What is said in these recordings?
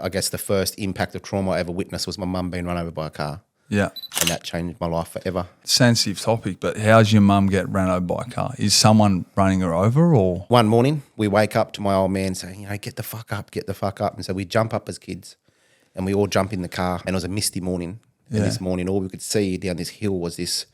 I guess the first impact of trauma I ever witnessed was my mum being run over by a car. Yeah. And that changed my life forever. Sensitive topic, but how's your mum get ran over by a car? Is someone running her over or? One morning, we wake up to my old man saying, get the fuck up, get the fuck up. And so we jump up as kids and we all jump in the car, and it was a misty morning. Yeah. And this morning, all we could see down this hill was this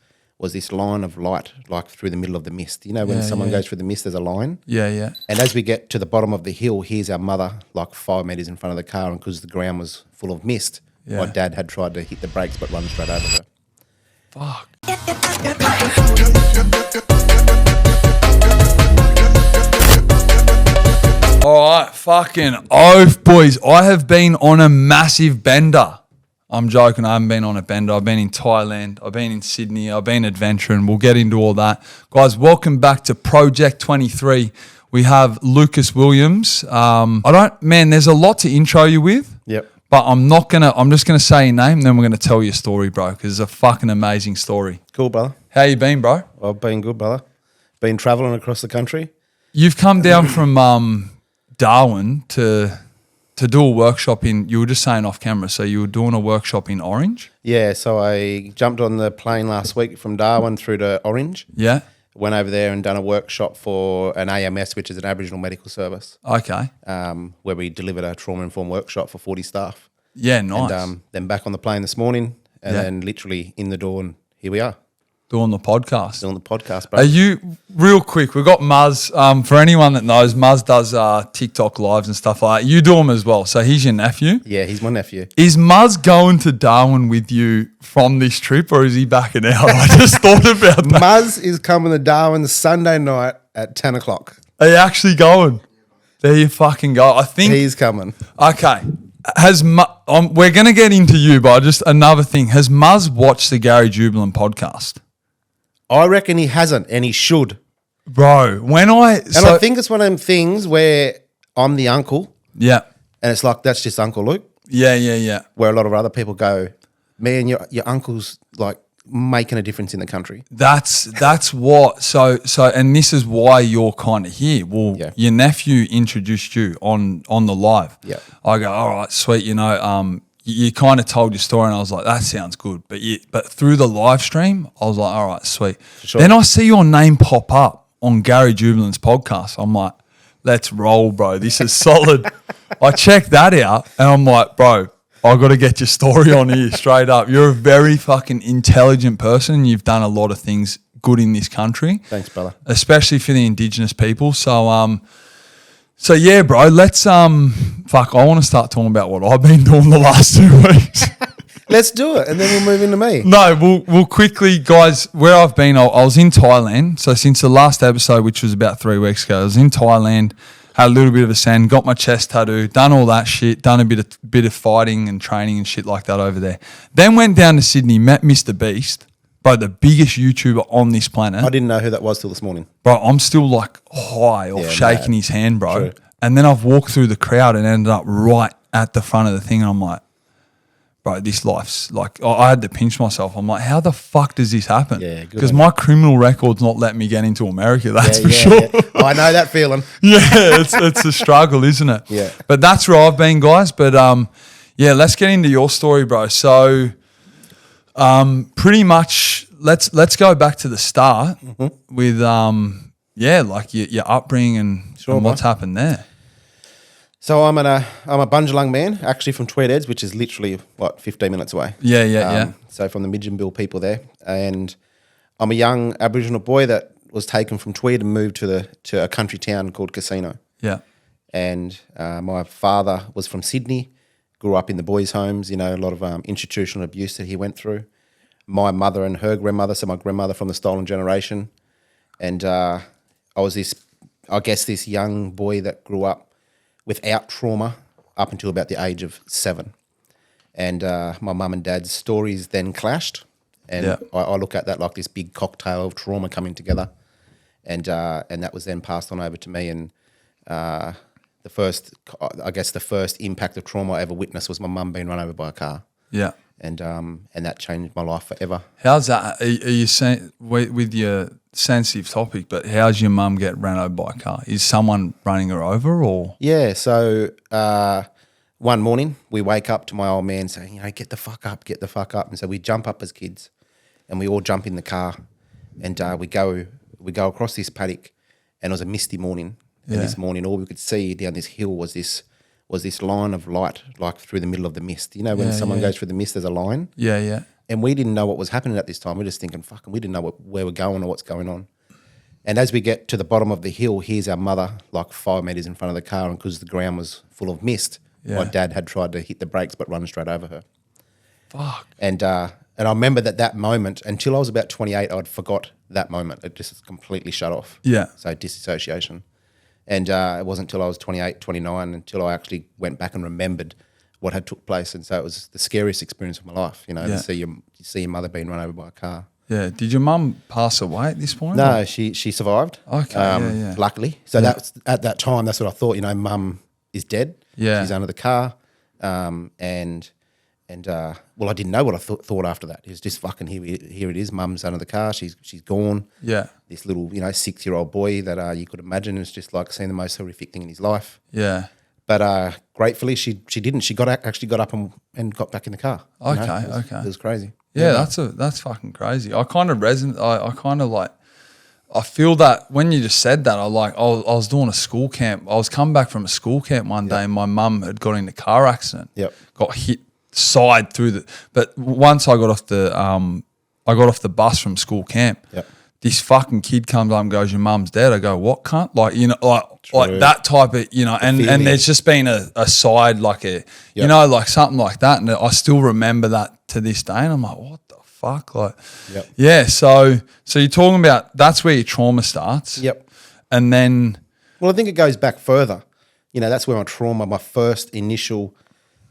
line of light, like through the middle of the mist. You know, when someone goes through the mist, there's a line. Yeah, yeah. And as we get to the bottom of the hill, here's our mother, like 5 metres in front of the car, and because the ground was full of mist, my dad had tried to hit the brakes but run straight over her. Fuck. All right, fucking oath, boys. I have been on a massive bender. I'm joking. I haven't been on a bender. I've been in Thailand. I've been in Sydney. I've been adventuring. We'll get into all that. Guys, welcome back to Project 23. We have Lukas Williams. There's a lot to intro you with. Yep. But I'm just going to say your name, and then we're going to tell you a story, bro, because it's a fucking amazing story. Cool, brother. How you been, bro? I've been good, brother. Been travelling across the country. You've come down from Darwin to do a workshop you were just saying off camera, so you were doing a workshop in Orange? Yeah, so I jumped on the plane last week from Darwin through to Orange. Yeah. Went over there and done a workshop for an AMS, which is an Aboriginal medical service. Okay. Where we delivered a trauma-informed workshop for 40 staff. Yeah, nice. And then back on the plane this morning, and then literally in the door, and here we are. Doing the podcast. Doing the podcast, bro. Are you, real quick, we've got Muzz. For anyone that knows, Muzz does TikTok lives and stuff like that. You do them as well. So he's your nephew. Yeah, he's my nephew. Is Muzz going to Darwin with you from this trip, or is he backing out? I just thought about that. Muzz is coming to Darwin Sunday night at 10 o'clock. Are you actually going? There you fucking go. I think he's coming. Okay. We're going to get into you, but just another thing. Has Muzz watched the Gary Jubilant podcast? I reckon he hasn't, and he should. Bro, I think it's one of them things where I'm the uncle. Yeah. And it's like, that's just Uncle Luke. Yeah. Where a lot of other people go, man, your uncle's like making a difference in the country. That's what, so, and this is why you're kind of here. Well, your nephew introduced you on the live. Yeah. I go, all right, sweet, you kind of told your story, and I was like, that sounds good. But through the live stream, I was like, all right, sweet. Sure. Then I see your name pop up on Gary Jubilant's podcast. I'm like, let's roll, bro. This is solid. I checked that out, and I'm like, bro, I got to get your story on here straight up. You're a very fucking intelligent person. You've done a lot of things good in this country. Thanks, brother. Especially for the Indigenous people. So yeah, bro, let's I want to start talking about what I've been doing the last 2 weeks. Let's do it, and then we'll move into me. No, we'll quickly, guys, where I've been, I was in Thailand. So since the last episode, which was about 3 weeks ago, I was in Thailand, had a little bit of a sand, got my chest tattoo, done all that shit, done a bit of fighting and training and shit like that over there. Then went down to Sydney, met Mr. Beast, bro, the biggest YouTuber on this planet. I didn't know who that was till this morning. Bro, I'm still like high off shaking his hand, bro. True. And then I've walked through the crowd and ended up right at the front of the thing. And I'm like, bro, this life's like, I had to pinch myself. I'm like, how the fuck does this happen? Yeah, because my criminal record's not letting me get into America, that's for sure. Yeah. I know that feeling. Yeah, it's a struggle, isn't it? Yeah. But that's where I've been, guys. But let's get into your story, bro. So pretty much let's go back to the start with like your upbringing and what's happened there. So I'm a Bundjalung man, actually from Tweed Heads, which is literally 15 minutes away. Yeah. So from the Midgeonville people there, and I'm a young Aboriginal boy that was taken from Tweed and moved to a country town called Casino. Yeah. And my father was from Sydney, grew up in the boys' homes. A lot of institutional abuse that he went through. My mother and her grandmother, so my grandmother from the stolen generation, and I was this young boy that grew up without trauma up until about the age of 7. And my mum and dad's stories then clashed. And I look at that like this big cocktail of trauma coming together. And that was then passed on over to me. And the first impact of trauma I ever witnessed was my mum being run over by a car. Yeah. And that changed my life forever. How's that? Are you saying, with your sensitive topic, but how's your mum get ran over by a car? Is someone running her over or? Yeah, so one morning we wake up to my old man saying, get the fuck up, get the fuck up. And so we jump up as kids and we all jump in the car and we go across this paddock, and it was a misty morning. And this morning all we could see down this hill was this line of light, like through the middle of the mist. You know, when someone goes through the mist, there's a line. Yeah, yeah. And we didn't know what was happening at this time. We were just thinking, fucking, we didn't know where we're going or what's going on. And as we get to the bottom of the hill, here's our mother like 5 metres in front of the car, and because the ground was full of mist, my dad had tried to hit the brakes but run straight over her. Fuck. And I remember that moment, until I was about 28, I'd forgot that moment. It just completely shut off. Yeah. So disassociation. And it wasn't until I was 28, 29 until I actually went back and remembered what had took place. And so it was the scariest experience of my life, to see your mother being run over by a car. Yeah. Did your mum pass away at this point? No, she survived. Okay, luckily. So that's at that time, that's what I thought, mum is dead. Yeah. She's under the car. Well, I didn't know what I thought after that. It was just fucking here it is. Mum's under the car. She's gone. Yeah. This little 6-year-old boy that you could imagine is just like seeing the most horrific thing in his life. Yeah. But gratefully she didn't. She actually got up and got back in the car. Okay. It was crazy. Yeah, that's fucking crazy. I kind of resonate. I kind of like. I feel that when you just said that, I was doing a school camp. I was coming back from a school camp one day, and my mum had got in a car accident. Yep. Got hit side through the. But once I got off the bus from school camp. Yep. This fucking kid comes up and goes, "Your mum's dead." I go, "What cunt?" Like like that type of and there's just been a side like like something like that, and I still remember that to this day, and I'm like, what the fuck, like, yeah. So you're talking about that's where your trauma starts. Yep. And then, well, I think it goes back further. That's where my first initial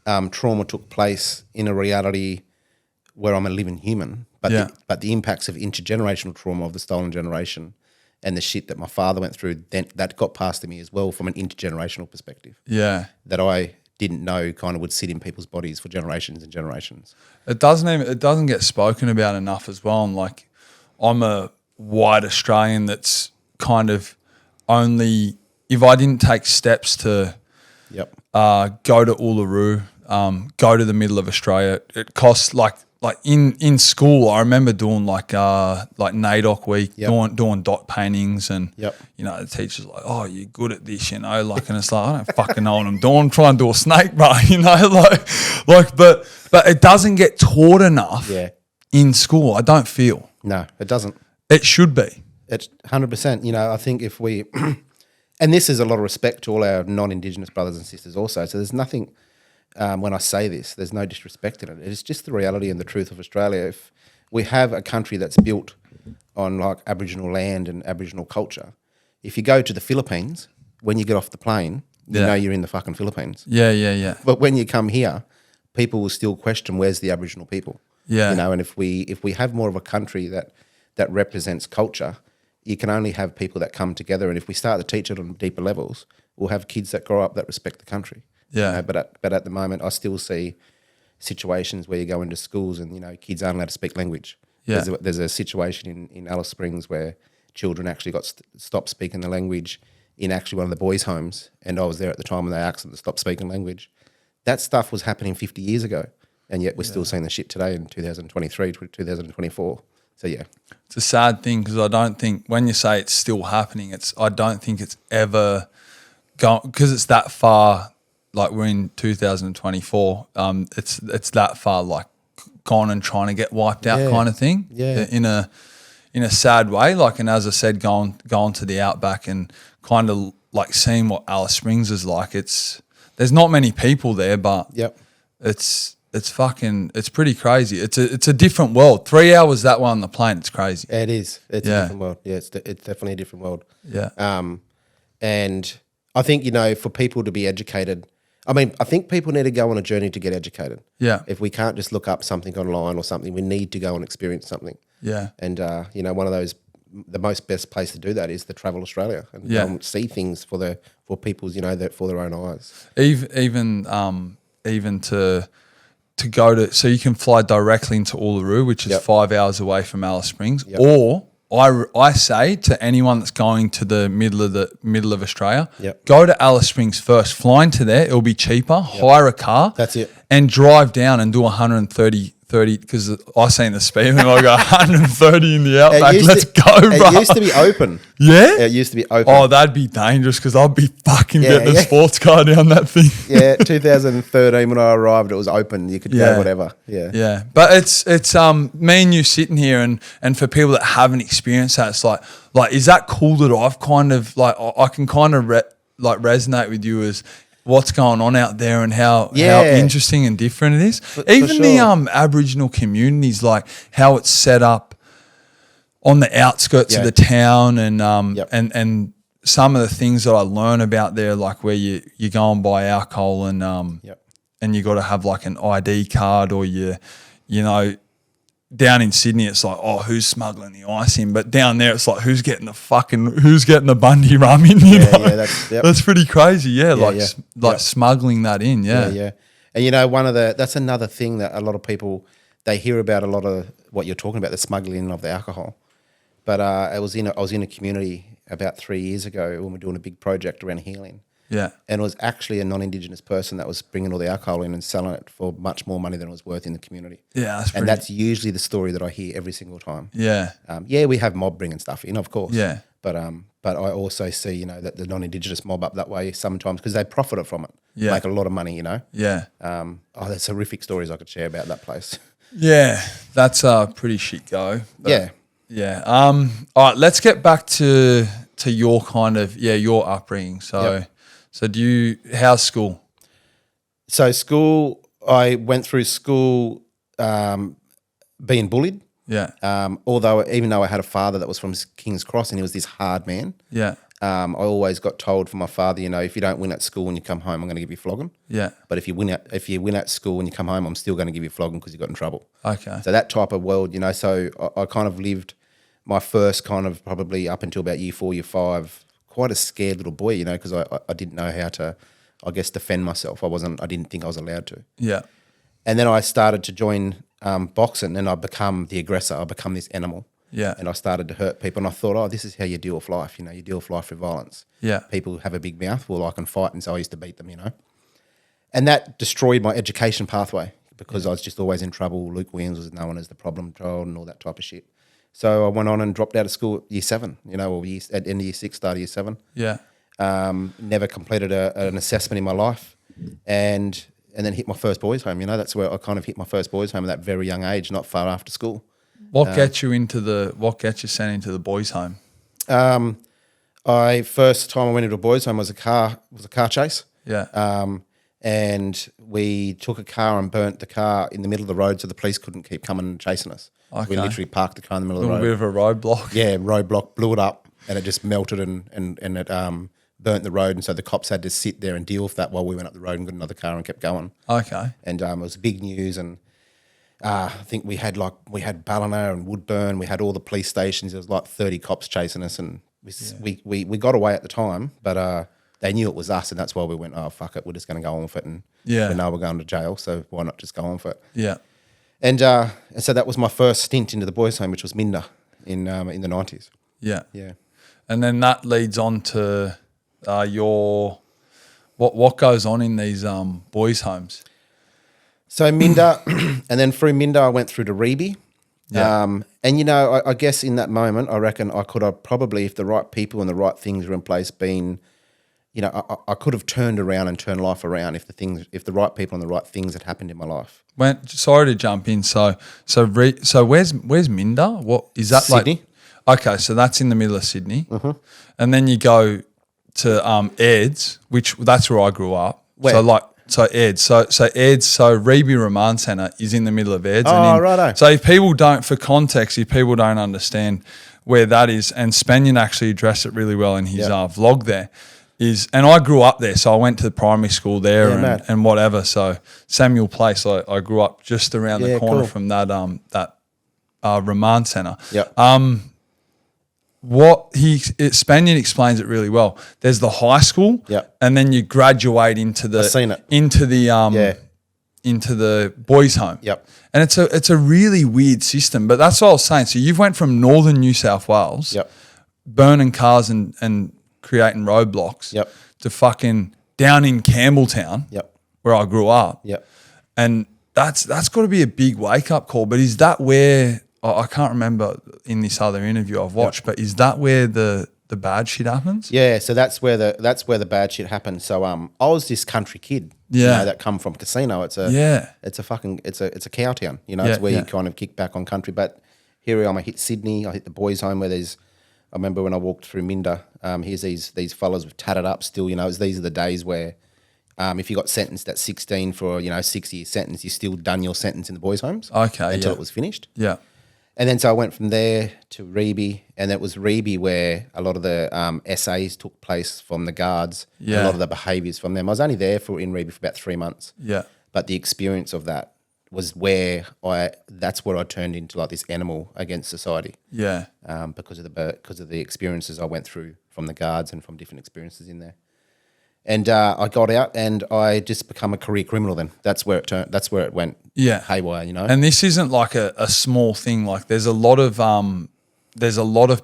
trauma took place in a reality where I'm a living human. But the impacts of intergenerational trauma of the stolen generation and the shit that my father went through, then that got passed to me as well from an intergenerational perspective. Yeah. That I didn't know kind of would sit in people's bodies for generations and generations. It doesn't get spoken about enough as well. And like, I'm a white Australian that's kind of only, if I didn't take steps to go to Uluru, go to the middle of Australia, it costs like in school, I remember doing like NAIDOC week, doing dot paintings, and the teacher's like, "Oh, you're good at this," and it's like I don't fucking know what I'm doing. I'm trying to do a snake, bro, but it doesn't get taught enough in school. I don't feel. No, it doesn't. It should be. It's 100%. I think if we, and this is a lot of respect to all our non-Indigenous brothers and sisters also. So there's nothing. When I say this, there's no disrespect in it. It's just the reality and the truth of Australia. If we have a country that's built on like Aboriginal land and Aboriginal culture, if you go to the Philippines, when you get off the plane, you know you're in the fucking Philippines. Yeah. But when you come here, people will still question where's the Aboriginal people. Yeah. And if we have more of a country that represents culture, you can only have people that come together. And if we start to teach it on deeper levels, we'll have kids that grow up that respect the country. Yeah. But at the moment, I still see situations where you go into schools and, kids aren't allowed to speak language. Yeah. There's a situation in Alice Springs where children actually got stopped speaking the language in actually one of the boys' homes, and I was there at the time when they asked them to stop speaking language. That stuff was happening 50 years ago, and yet we're still seeing the shit today in 2023, 2024. So, yeah. It's a sad thing because I don't think, when you say it's still happening, I don't think it's ever gone, because it's that far. Like, we're in 2024, it's that far like gone and trying to get wiped out kind of thing. Yeah. In a sad way. Like, and as I said, going to the outback and kind of like seeing what Alice Springs is like. There's not many people there, but it's pretty crazy. It's a different world. 3 hours that way on the plane, it's crazy. It is. It's a different world. Yeah, it's definitely a different world. Yeah. And I think, for people to be educated, I think people need to go on a journey to get educated. Yeah. If we can't just look up something online or something, we need to go and experience something. Yeah. And, one of those, the most best place to do that is to travel Australia and go and see things for people's, for their own eyes. Even to go to, so you can fly directly into Uluru, which is 5 hours away from Alice Springs, or I say to anyone that's going to the middle of Australia, Yep. go to Alice Springs first. Fly into there, it'll be cheaper. Hire a car. That's it. And drive down and do 130 because I seen the speed limit. I go 130 in the outback. Let's go, bro. It used to be open. Yeah? It used to be open. Oh, that'd be dangerous because I'd be fucking getting a yeah. sports car down that thing. Yeah, 2013 when I arrived, it was open. You could go whatever. Yeah. Yeah. But it's me and you sitting here and for people that haven't experienced that, it's like is that cool that I've kind of like I can kind of resonate with you as what's going on out there and how interesting and different it is. Even the Aboriginal communities, like how it's set up on the outskirts of the town and and some of the things that I learn about there, like where you go and buy alcohol and and you got to have like an ID card or you know. Down in Sydney, it's like, oh, who's smuggling the ice in? But down there, it's like, who's getting the Bundy rum in? You know? That's pretty crazy. Yeah, smuggling that in. Yeah. And that's another thing that a lot of people they hear about a lot of what you're talking about, the smuggling of the alcohol. But I was in a community about 3 years ago when we were doing a big project around healing. Yeah. And it was actually a non-Indigenous person that was bringing all the alcohol in and selling it for much more money than it was worth in the community. Yeah, that's usually the story that I hear every single time. Yeah. We have mob bringing stuff in, of course. Yeah. But I also see, that the non-Indigenous mob up that way sometimes because they profited from it. Yeah. Make a lot of money, Yeah. There's horrific stories I could share about that place. Yeah. That's a pretty shit go. Yeah. Yeah. All right, let's get back to your kind of, your upbringing. So how's school? So school, I went through school being bullied. Yeah. Even though I had a father that was from King's Cross and he was this hard man. Yeah. I always got told from my father, if you don't win at school when you come home, I'm going to give you flogging. Yeah. But if you win at school when you come home, I'm still going to give you flogging because you got in trouble. Okay. So that type of world, so I kind of lived my first kind of probably up until about year 4, year 5, quite a scared little boy, because I didn't know how to, I guess, defend myself. I didn't think I was allowed to. Yeah. And then I started to join boxing and I become the aggressor. I become this animal. Yeah. And I started to hurt people and I thought, this is how you deal with life. You deal with life through violence. Yeah. People have a big mouth. Well, I can fight. And so I used to beat them, And that destroyed my education pathway because I was just always in trouble. Luke Williams was known as the problem child and all that type of shit. So I went on and dropped out of school at year 7, or at end of year 6, start of year 7. Yeah. Never completed an assessment in my life and then hit my first boys' home. That's where I kind of hit my first boys' home at that very young age, not far after school. What gets you sent into the boys' home? First time I went into a boys' home was a car chase. Yeah. And we took a car and burnt the car in the middle of the road so the police couldn't keep coming and chasing us. Okay. We literally parked the car in the middle of the road. A bit of a roadblock. Yeah, roadblock, blew it up and it just melted and it burnt the road. And so the cops had to sit there and deal with that while we went up the road and got another car and kept going. Okay. And it was big news and I think we had Ballina and Woodburn. We had all the police stations. There was like 30 cops chasing us and we got away at the time, but they knew it was us and that's why we went, oh, fuck it, we're just going to go on with it. And we know we're going to jail, so why not just go on with it? Yeah. And so that was my first stint into the boys' home, which was Minda in the 90s. Yeah. Yeah. And then that leads on to what goes on in these boys' homes? So Minda, and then through Minda I went through to Reeby. Yeah. And, I guess in that moment I reckon I could have probably, if the right people and the right things were in place, been, I could have turned around and turned life around if the right people and the right things had happened in my life. Sorry to jump in. So where's Minda? What is that? Sydney. Okay, so that's in the middle of Sydney, and then you go to Eds, which that's where I grew up. Where? Eds. So Reeby Remand Centre is in the middle of Eds. Oh, righto. So if people don't understand where that is, and Spaniard actually addressed it really well in his vlog there. And I grew up there, so I went to the primary school there and whatever. So Samuel Place, I grew up just around the corner from that remand centre. Yeah. Spaniard explains it really well. There's the high school, and then you graduate into the I've seen it. into the into the boys' home. Yep. And it's a really weird system. But that's what I was saying. So you've went from northern New South Wales, Yep. burning cars and creating roadblocks, Yep. to fucking down in Campbelltown, Yep. where I grew up. Yep. And that's got to be a big wake-up call. But is that where – I can't remember in this other interview I've watched, but is that where the bad shit happens? Yeah, so that's where the bad shit happened. So I was this country kid, you know, that come from Casino. It's a cow town, you know. It's where you kind of kick back on country. But here I am. I hit Sydney. I hit the boys' home where there's. I remember when I walked through Minda. Here's these fellas with tatted up still. You know, these are the days where, if you got sentenced at 16 for 6-year sentence, you still done your sentence in the boys' homes. Okay, until it was finished. Yeah. And then so I went from there to Reby, and it was Reby where a lot of the essays took place from the guards, and a lot of the behaviours from them. I was only there in Reby for about 3 months. Yeah. But the experience of that was that's where I turned into like this animal against society. Yeah. Because of the experiences I went through from the guards and from different experiences in there. And I got out and I just become a career criminal then. That's where it went haywire, you know. And this isn't like a small thing. Like there's a lot of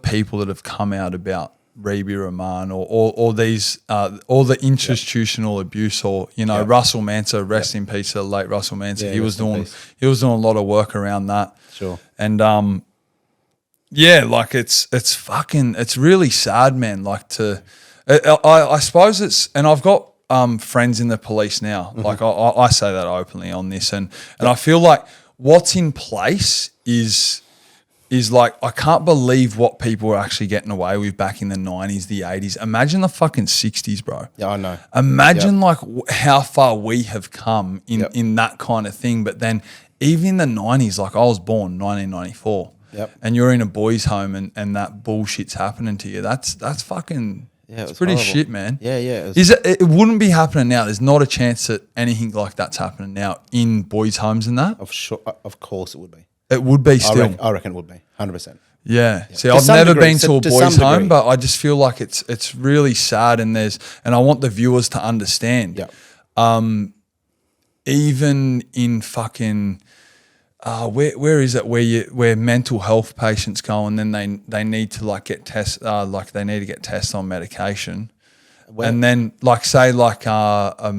people that have come out about Reby Rahman or these all the institutional abuse, or Russell Manser, rest in peace to the late Russell Manser. He was doing a lot of work around that. Sure. And like it's really sad, man. Like I suppose it's, and I've got friends in the police now. Mm-hmm. Like I say that openly on this, and I feel like what's in place is like, I can't believe what people were actually getting away with back in the 90s, the 80s. Imagine the fucking 60s, bro. Yeah, I know. Imagine like how far we have come in that kind of thing. But then even in the 90s, like I was born 1994, and you're in a boys' home and that bullshit's happening to you. That's fucking... Yeah, it's pretty horrible. Shit, man. Yeah, yeah. It wouldn't be happening now. There's not a chance that anything like that's happening now in boys' homes and that. Of course it would be. It would be still. I reckon it would be, 100%. Yeah. See, I've never been to a boys' home, but I just feel like it's really sad, and I want the viewers to understand. Yeah. Even in fucking where is it where mental health patients go and then they need to like get tests they need to get tests on medication, and then like say like a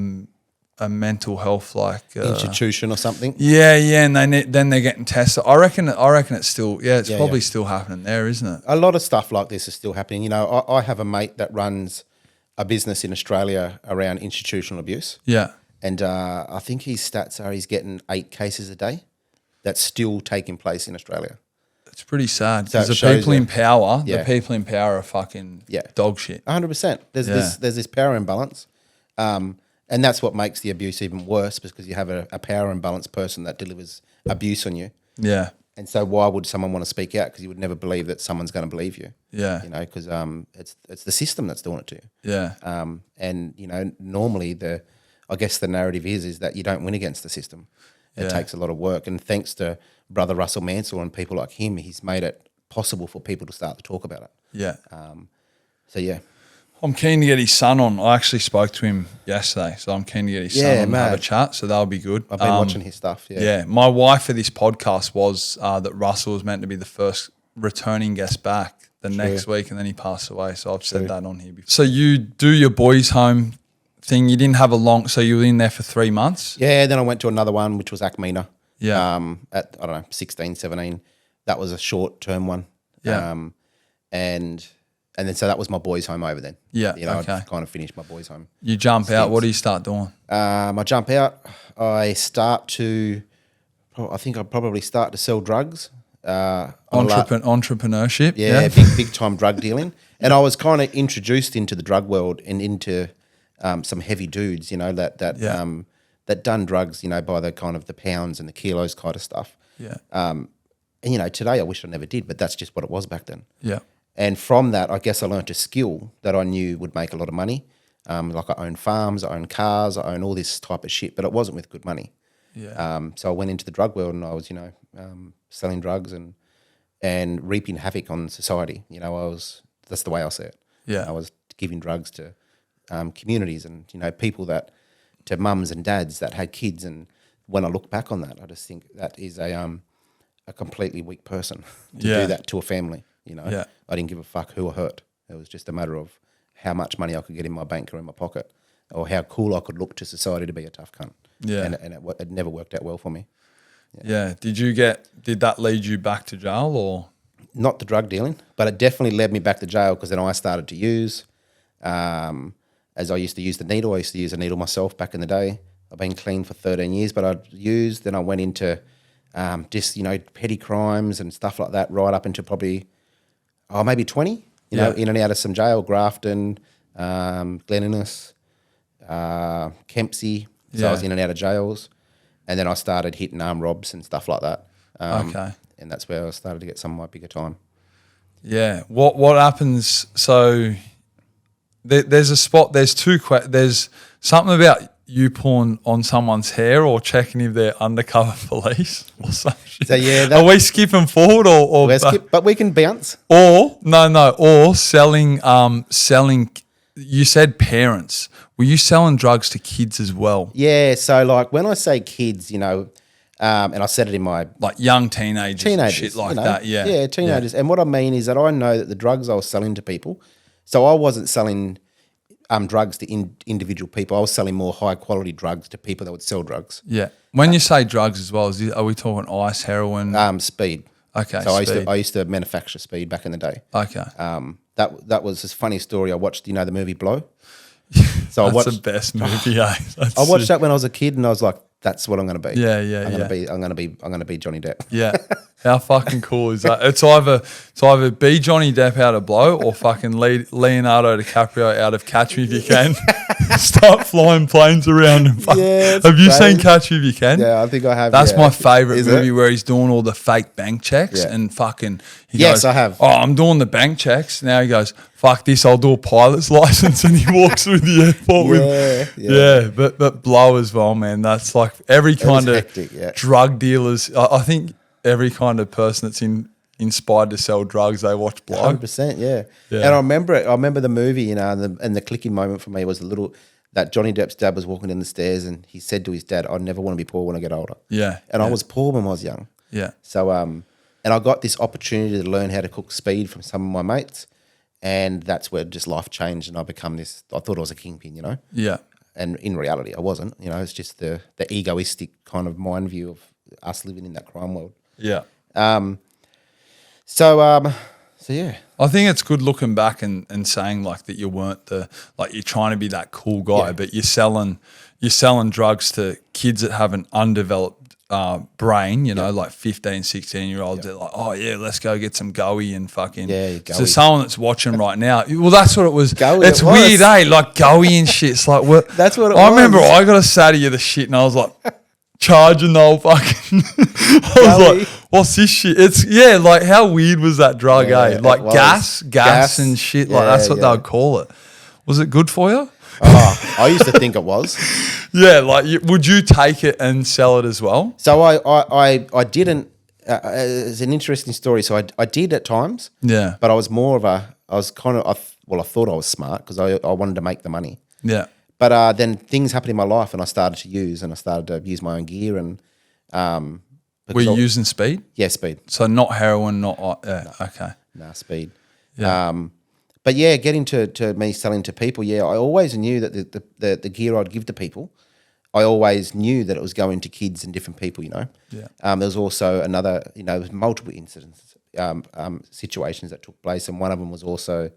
mental health like institution or something. Yeah, and then they're getting tested. I reckon it's still it's probably still happening there, isn't it? A lot of stuff like this is still happening. You know, I have a mate that runs a business in Australia around institutional abuse. Yeah, and I think his stats are he's getting 8 cases a day. That's still taking place in Australia. It's pretty sad because the people in power, are fucking dog shit. 100%. There's this power imbalance, and that's what makes the abuse even worse, because you have a power imbalance person that delivers abuse on you. Yeah. And so why would someone want to speak out? Because you would never believe that someone's going to believe you. Yeah. You know, because it's the system that's doing it to you. Yeah. And you know, normally I guess the narrative is that you don't win against the system. It takes a lot of work, and thanks to Brother Russell Manser and people like him, he's made it possible for people to start to talk about it. Yeah. So yeah, I'm keen to get his son on. I actually spoke to him yesterday, so I'm keen to get his son on and have a chat. So that'll be good. I've been watching his stuff. Yeah. Yeah. My wife for this podcast was that Russell was meant to be the first returning guest back the next week, and then he passed away. So I've said that on here before. So you do your boys' home thing. You didn't have so you were in there for 3 months? Yeah, then I went to another one, which was Acmina. Yeah. At, I don't know, 16, 17. That was a short-term one. Yeah. And then so that was my boys' home over then. Yeah, you know, okay. I kind of finished my boys' home. You jump out. What do you start doing? I jump out. I think I probably start to sell drugs. Entrepreneurship. Yeah, big time drug dealing. And I was kind of introduced into the drug world and into some heavy dudes, you know, that done drugs, you know, by the kind of the pounds and the kilos kind of stuff. Yeah. And you know, today I wish I never did, but that's just what it was back then. Yeah. And from that, I guess I learned a skill that I knew would make a lot of money. Like I own farms, I own cars, I own all this type of shit, but it wasn't with good money. Yeah. So I went into the drug world and I was, you know, selling drugs and reaping havoc on society. You know, that's the way I see it. Yeah. I was giving drugs to communities and, you know, people to mums and dads that had kids and when I look back on that, I just think that is a completely weak person to Yeah. do that to a family. You know, Yeah. I didn't give a fuck who I hurt. It was just a matter of how much money I could get in my bank or in my pocket, or how cool I could look to society to be a tough cunt. Yeah. And it never worked out well for me. Yeah. Did that lead you back to jail or? Not the drug dealing, but it definitely led me back to jail because then I started to use. As I used to use the needle, I used to use a needle myself back in the day. I've been clean for 13 years, but I used. Then I went into just petty crimes and stuff like that, right up into probably maybe 20. You know, in and out of some jail, Grafton, Glen Innes, Kempsey. So I was in and out of jails, and then I started hitting armed robs and stuff like that. Okay. And that's where I started to get some of my bigger time. Yeah. What happens? So there's a spot. There's there's something about you pulling on someone's hair or checking if they're undercover police or some shit. So yeah, are we skipping forward or but we can bounce. Or or selling. You said parents. Were you selling drugs to kids as well? Yeah. So like when I say kids, and I said it in my Like young teenagers and shit like that. Yeah. Yeah, teenagers. Yeah. And what I mean is that I know that the drugs I was selling to people, so I wasn't selling drugs to individual people. I was selling more high quality drugs to people that would sell drugs. Yeah. When you say drugs as well, are we talking ice, heroin? Speed. Okay. So speed. I used to manufacture speed back in the day. Okay. That was this funny story. I watched, the movie Blow. So I watched the best movie. I watched that when I was a kid, and I was like, "That's what I'm going to be." Yeah. I'm going to be Johnny Depp. Yeah. How fucking cool is that? It's either be Johnny Depp out of Blow or fucking Leonardo DiCaprio out of Catch Me If You Can. Start flying planes around and have you seen Catch Me If You Can? Yeah, I think I have. That's my favourite movie where he's doing all the fake bank checks and fucking he goes, I have. Oh, I'm doing the bank checks. Now he goes, fuck this, I'll do a pilot's license, and he walks through the airport but Blow as well, man. That's like every kind of hectic, drug dealers. I think every kind of person that's inspired to sell drugs, they watch Blow. 100%, yeah. And I remember it. I remember the movie, and the clicking moment for me was that Johnny Depp's dad was walking down the stairs, and he said to his dad, "I never want to be poor when I get older." Yeah. And I was poor when I was young. Yeah. So and I got this opportunity to learn how to cook speed from some of my mates, and that's where just life changed, and I become this. I thought I was a kingpin, Yeah. And in reality, I wasn't. It's just the egoistic kind of mind view of us living in that crime world. Yeah. So yeah. I think it's good looking back and saying like that you weren't you're trying to be that cool guy, but you're selling drugs to kids that have an undeveloped brain, like 15, 16-year-olds. They're like, oh yeah, let's go get some goey and fucking. Yeah, goey. So someone that's watching right now, well, that's what it was. Goey, it's weird, like goey and shit. It's like, what? That's what it I was. remember I got a satty of the shit and I was like, charging the whole fucking. I was like, what's this shit? It's like how weird was that drug? Like gas and shit. Like that's what they would call it. Was it good for you? I used to think it was. Yeah, would you take it and sell it as well? So I didn't. It's an interesting story. So I did at times. Yeah, but I was more of I thought I was smart because I wanted to make the money. Yeah. But then things happened in my life, and I started to use my own gear. And were you using speed? Yeah, speed. So not heroin, not okay. Nah, speed. Yeah. But yeah, getting to me selling to people. Yeah, I always knew that the gear I'd give to people, I always knew that it was going to kids and different people. Yeah. There was also another. There was multiple incidents, situations that took place, and one of them was also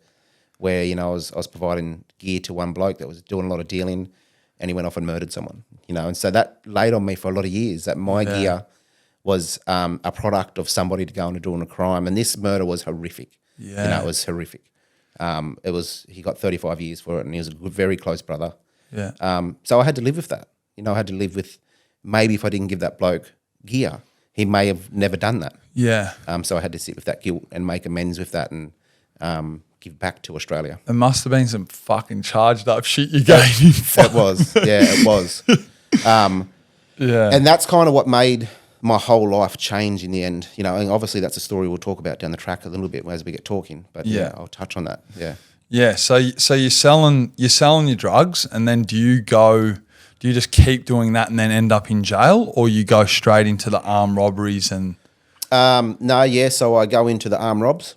where I was providing gear to one bloke that was doing a lot of dealing, and he went off and murdered someone. And so that laid on me for a lot of years that my gear was a product of somebody to go and doing a crime, and this murder was horrific. Yeah, it was horrific. He got 35 years for it, and he was a very close brother. Yeah. So I had to live with that. I had to live with maybe if I didn't give that bloke gear, he may have never done that. Yeah. So I had to sit with that guilt and make amends with that, and give back to Australia. It must have been some fucking charged up shit you gave him. It was. Yeah, it was. And that's kind of what made my whole life change in the end. And obviously that's a story we'll talk about down the track a little bit as we get talking. But I'll touch on that. Yeah. Yeah. So you're selling your drugs, and then do do you just keep doing that and then end up in jail, or you go straight into the armed robberies and? No, yeah. So I go into the armed robs.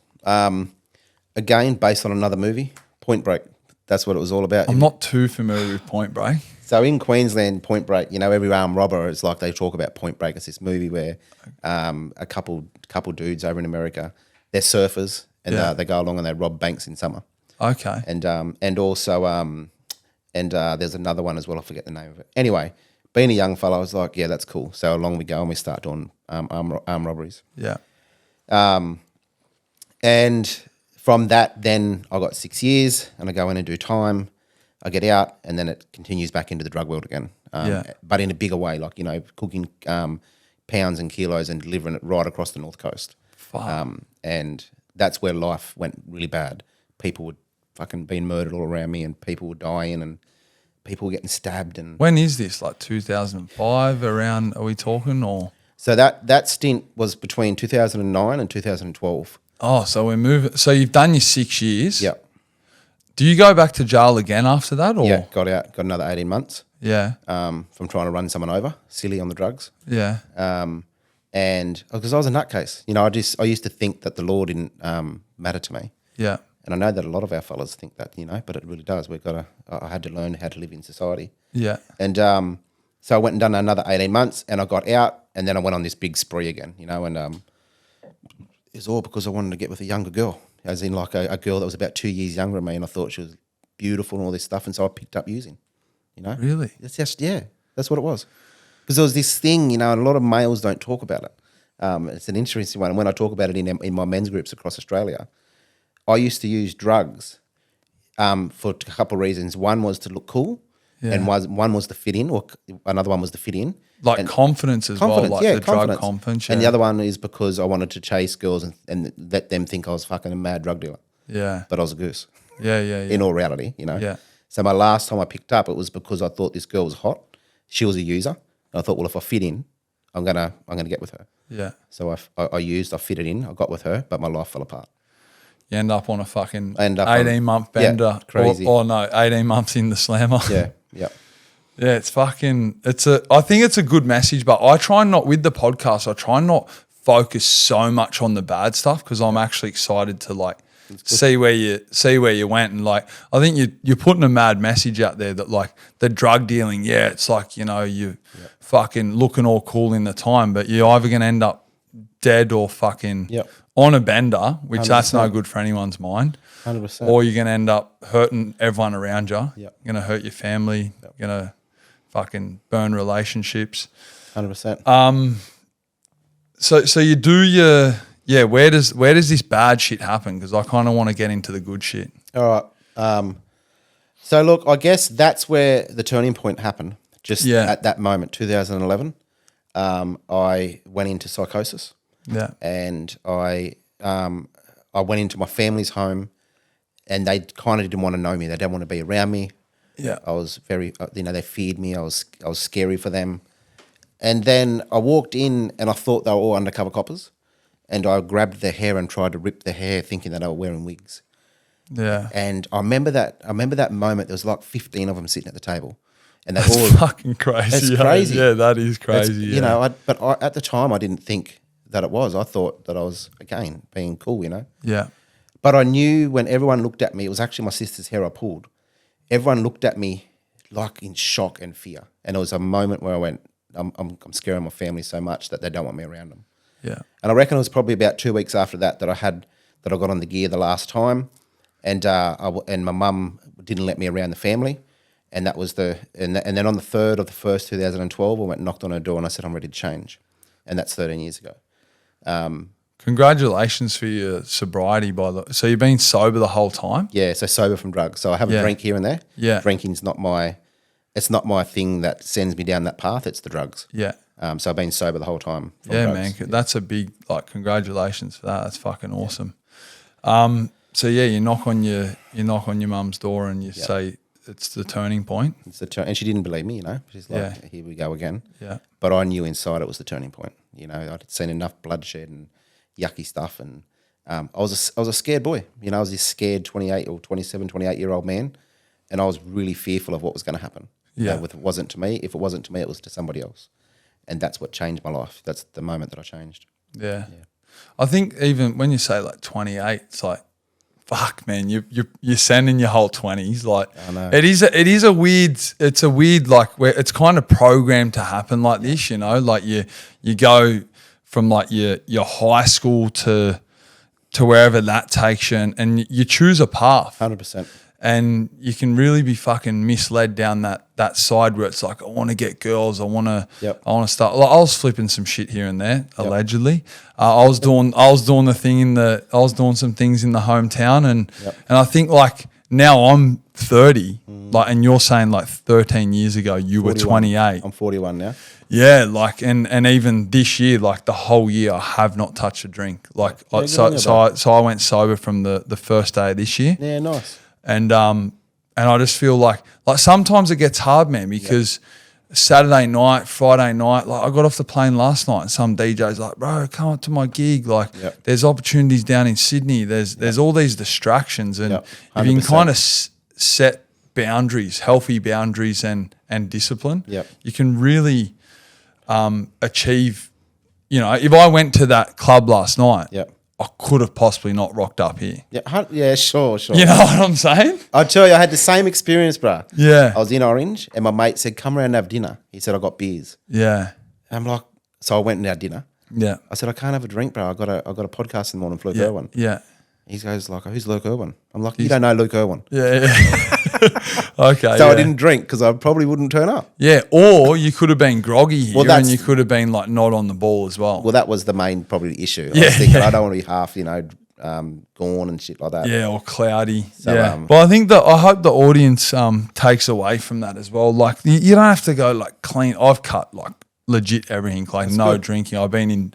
Again, based on another movie, Point Break. That's what it was all about. I'm not too familiar with Point Break. So in Queensland, Point Break, you know, every armed robber is like they talk about Point Break. It's this movie where a couple dudes over in America, they're surfers and they go along and they rob banks in summer. Okay. And also there's another one as well. I forget the name of it. Anyway, being a young fellow, I was like, yeah, that's cool. So along we go and we start doing armed robberies. Yeah. And from that, then I got 6 years and I go in and do time. I get out and then it continues back into the drug world again. But in a bigger way, like, you know, cooking pounds and kilos and delivering it right across the North Coast. And that's where life went really bad. People were fucking being murdered all around me and people were dying and people were getting stabbed. And when is this? Like 2005 around, are we talking, or? So that stint was between 2009 and 2012. Oh, so we're moving. So you've done your 6 years. Yeah. Do you go back to jail again after that, or? Yeah, got out, got another 18 months. Yeah. From trying to run someone over, silly on the drugs. Yeah. And because I was a nutcase, you know, I used to think that the law didn't matter to me. Yeah. And I know that a lot of our fellas think that, you know, but it really does. I had to learn how to live in society. Yeah. And so I went and done another 18 months and I got out and then I went on this big spree again, you know, and it's all because I wanted to get with a younger girl, as in like a girl that was about 2 years younger than me, and I thought she was beautiful and all this stuff, and so I picked up using, you know. Really? It's just, yeah, that's what it was. Because there was this thing, you know, and a lot of males don't talk about it. It's an interesting one, and when I talk about it in my men's groups across Australia, I used to use drugs for a couple of reasons. One was to look cool, and one was to fit in, or another one was to fit in. Like confidence as well, like the drug confidence. And the other one is because I wanted to chase girls and let them think I was fucking a mad drug dealer. Yeah. But I was a goose. Yeah. In all reality, you know. Yeah. So my last time I picked up, it was because I thought this girl was hot. She was a user. And I thought, well, if I fit in, I'm gonna get with her. Yeah. So I fitted in, I got with her, but my life fell apart. You end up on a fucking 18-month bender. Yeah, crazy. Or no, 18 months in the slammer. Yeah, yeah. Yeah, I think it's a good message, but I try not, with the podcast, I try not focus so much on the bad stuff because I'm actually excited to like see where you went, and like I think you're putting a mad message out there that like the drug dealing, it's like, you know, you fucking looking all cool in the time, but you're either gonna end up dead or fucking on a bender, which 100%. That's no good for anyone's mind. 100%. Or you're gonna end up hurting everyone around you. You're gonna hurt your family. You're gonna fucking burn relationships. 100%. So you do your where does this bad shit happen? Because I kind of want to get into the good shit. All right. So look, I guess that's where the turning point happened. Just at that moment, 2011, I went into psychosis. Yeah. And I went into my family's home, and they kind of didn't want to know me. They didn't want to be around me. Yeah. I was very, they feared me. I was scary for them. And then I walked in and I thought they were all undercover coppers, and I grabbed their hair and tried to rip their hair thinking that they were wearing wigs. Yeah. And I remember that moment. There was like 15 of them sitting at the table. And that's all fucking crazy. It's crazy. Yeah, that is crazy. You know, at the time I didn't think that it was. I thought that I was, again, being cool, you know. Yeah. But I knew when everyone looked at me, it was actually my sister's hair I pulled. Everyone looked at me like in shock and fear. And it was a moment where I went, I'm scaring my family so much that they don't want me around them. Yeah. And I reckon it was probably about 2 weeks after that I got on the gear the last time, and my mum didn't let me around the family, and that was and then on the 3rd of the 1st, 2012, I went and knocked on her door and I said I'm ready to change, and that's 13 years ago. Congratulations for your sobriety, so you've been sober the whole time? Yeah, so sober from drugs. So I have a drink here and there. Yeah. Drinking's not my thing that sends me down that path. It's the drugs. Yeah. So I've been sober the whole time. Yeah, drugs. Man. That's a big, congratulations for that. That's fucking awesome. So yeah, you knock on your mum's door and you say it's the turning point. And she didn't believe me, you know. She's like, here we go again. Yeah. But I knew inside it was the turning point. You know, I'd seen enough bloodshed and yucky stuff, and I was a scared boy. You know, I was this scared 28 or 27, 28-year-old man, and I was really fearful of what was going to happen. Yeah. If it wasn't to me, it was to somebody else. And that's what changed my life. That's the moment that I changed. Yeah. I think even when you say like 28, it's like, fuck, man, you're sending your whole 20s. Like, I know. It's a weird like where it's kind of programmed to happen like this, you know, like you go from like your high school to wherever that takes you, and you choose a path. 100%. And you can really be fucking misled down that side where it's like, I want to get girls, I want to start. Like, I was flipping some shit here and there, allegedly. I was doing the thing I was doing some things in the hometown, and I think like now I'm 30, like, and you're saying like 13 years ago you 41. Were 28. I'm 41 now. Yeah, like and even this year, like the whole year, I have not touched a drink. Like, so I went sober from the first day of this year. Yeah, nice. And I just feel like sometimes it gets hard, man, because Saturday night, Friday night, like I got off the plane last night and some DJ's like, bro, come up to my gig. Like there's opportunities down in Sydney. There's all these distractions, and if you can kind of set boundaries, healthy boundaries and discipline, you can really achieve, you know, if I went to that club last night, I could have possibly not rocked up here. Yeah, sure. You know what I'm saying? I tell you, I had the same experience, bro. Yeah. I was in Orange and my mate said, come around and have dinner. He said, I got beers. Yeah. And I'm like, so I went and had dinner. Yeah. I said, I can't have a drink, bro. I got a podcast in the morning with Luke Irwin. Yeah. He goes like, who's Luke Irwin? I'm like, you don't know Luke Irwin. Yeah. Okay. So I didn't drink because I probably wouldn't turn up. Yeah, or you could have been groggy here, and you could have been like not on the ball as well. Well, that was the main probably issue. I was thinking I don't want to be half, gone and shit like that. Yeah, or cloudy. So, but I think I hope the audience takes away from that as well. Like you don't have to go like clean. I've cut like legit everything, like that's no good. Drinking. I've been in,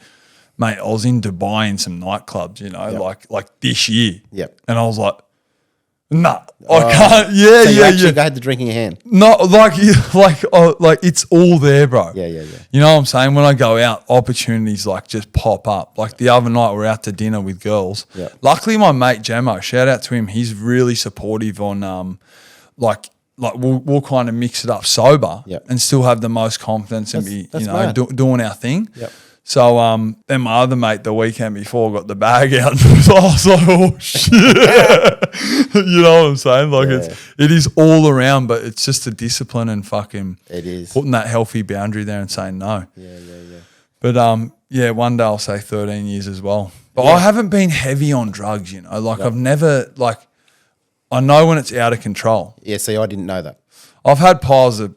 mate. I was in Dubai in some nightclubs, like this year. Yep. And I was like, nah, I can't. Yeah, so you actually had the drink in your hand. No, like it's all there, bro. Yeah. You know what I'm saying? When I go out, opportunities like just pop up. Like the other night, we're out to dinner with girls. Yeah. Luckily, my mate Jamo, shout out to him. He's really supportive on like we'll kind of mix it up sober and still have the most confidence and be doing our thing. Yep. So then my other mate the weekend before got the bag out, and so I was like, oh shit. You know what I'm saying? Like it is all around, but it's just the discipline and fucking putting that healthy boundary there and saying no. Yeah. But one day I'll say 13 years as well. But I haven't been heavy on drugs, you know. Like I've never I know when it's out of control. Yeah, see, I didn't know that. I've had piles of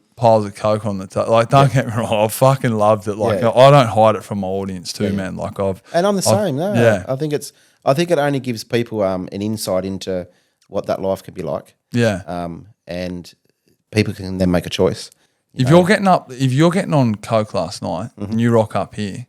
coke on the like. Don't get me wrong, I fucking loved it. Like I don't hide it from my audience too, man. Like and I'm the same. No, I think it only gives people an insight into what that life could be like. Yeah. And people can then make a choice. If you're getting on coke last night and you rock up here,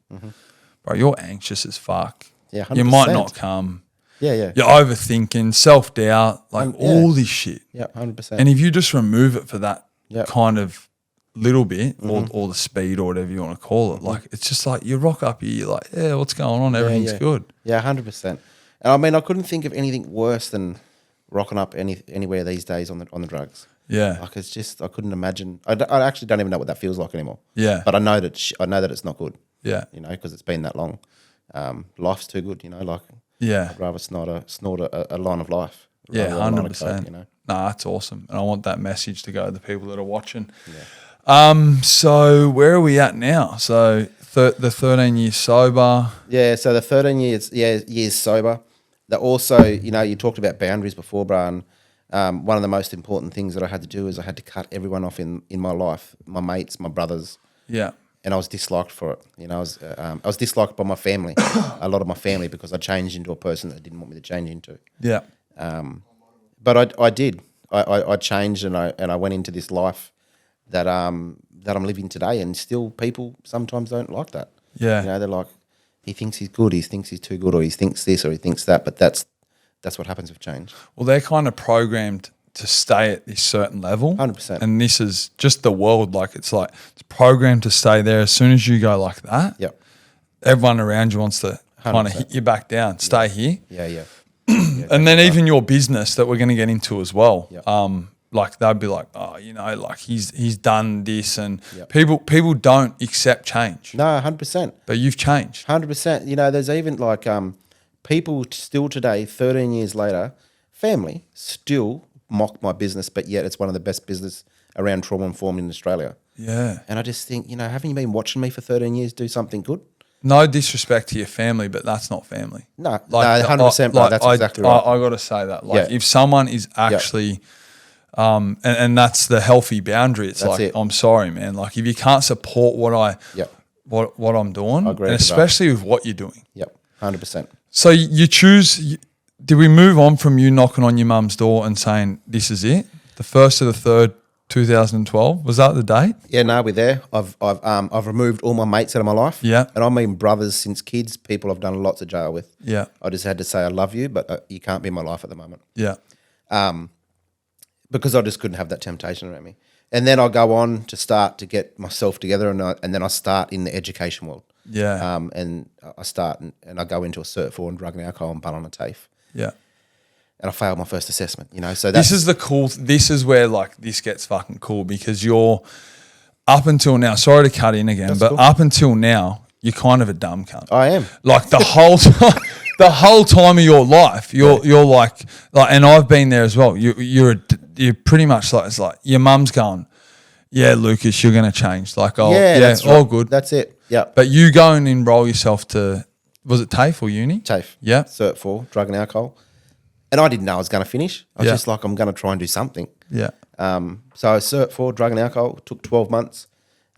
bro, you're anxious as fuck. Yeah, 100%. You might not come. Yeah. You're overthinking, self-doubt, all this shit. Yeah, 100%. And if you just remove it for that kind of little bit or the speed or whatever you want to call it, like it's just like you rock up here, you're like, yeah, what's going on? Everything's good. Yeah, 100%. And I mean, I couldn't think of anything worse than rocking up anywhere these days on the drugs. Yeah. Like it's just, I couldn't imagine. I actually don't even know what that feels like anymore. Yeah. But I know that it's not good. Yeah. You know, because it's been that long. Life's too good, you know, like. Yeah. I'd rather snort a line of life. Yeah, 100%. Coke, you know? No, that's awesome. And I want that message to go to the people that are watching. Yeah. So where are we at now? So the 13 years sober. Yeah, so the 13 years sober. That also, you know, you talked about boundaries before, Brian. One of the most important things that I had to do is I had to cut everyone off in my life, my mates, my brothers. Yeah. And I was disliked for it. You know, I was disliked by my family, a lot of my family, because I changed into a person that didn't want me to change into. Yeah. But I did. I changed and I went into this life that I'm living today, and still people sometimes don't like that. Yeah. You know, they're like, he thinks he's good, he thinks he's too good, or he thinks this or he thinks that, but that's what happens with change. Well, they're kind of programmed to stay at this certain level. 100%. And this is just the world. Like it's programmed to stay there. As soon as you go like that, everyone around you wants to kind of hit you back down, stay here. Yeah. And then even your business that we're going to get into as well. like they'd be like, oh, you know, like he's done this, and Yep. people don't accept change. No, 100%. But you've changed. 100%. You know, there's even like people still today, 13 years later, family still mock my business, but yet it's one of the best business around trauma-informed in Australia. Yeah. And I just think, you know, haven't you been watching me for 13 years do something good? No disrespect to your family, but that's not family. No, no, 100%, bro. That's exactly right. I got to say that. Like, Yeah. if someone is actually, and that's the healthy boundary. It's That's like, it. I'm sorry, man. Like, if you can't support what I'm doing, agree and with you, especially with what you're doing. Yep, 100%. So you choose. Did we move on from you knocking on your mum's door and saying this is it? The 1st to the 3rd, 2012. Was that the date? Yeah, no, we're there. I've removed all my mates out of my life. Yeah. And I mean brothers since kids, people I've done lots of jail with. Yeah. I just had to say I love you, but you can't be in my life at the moment. Yeah. Because I just couldn't have that temptation around me. And then I go on to start to get myself together, and then I start in the education world. Yeah. And I start and I go into a Cert 4 in drug and alcohol and butt on a TAFE. Yeah. And I failed my first assessment, you know. So that's, this is where like this gets fucking cool, because you're up until now, sorry to cut in again, but cool. up until now, you're kind of a dumb cunt. I am. Like the whole time, the whole time of your life, you're like, and I've been there as well. You're pretty much like, it's like your mum's going, yeah, Lucas, you're going to change. Like, oh, yeah, that's all right. good. That's it. Yeah. But you go and enroll yourself to, was it TAFE or uni? TAFE. Yeah. Cert 4, drug and alcohol. And I didn't know I was going to finish. I was Yeah. just like, I'm going to try and do something. Yeah. So Cert 4, drug and alcohol, took 12 months.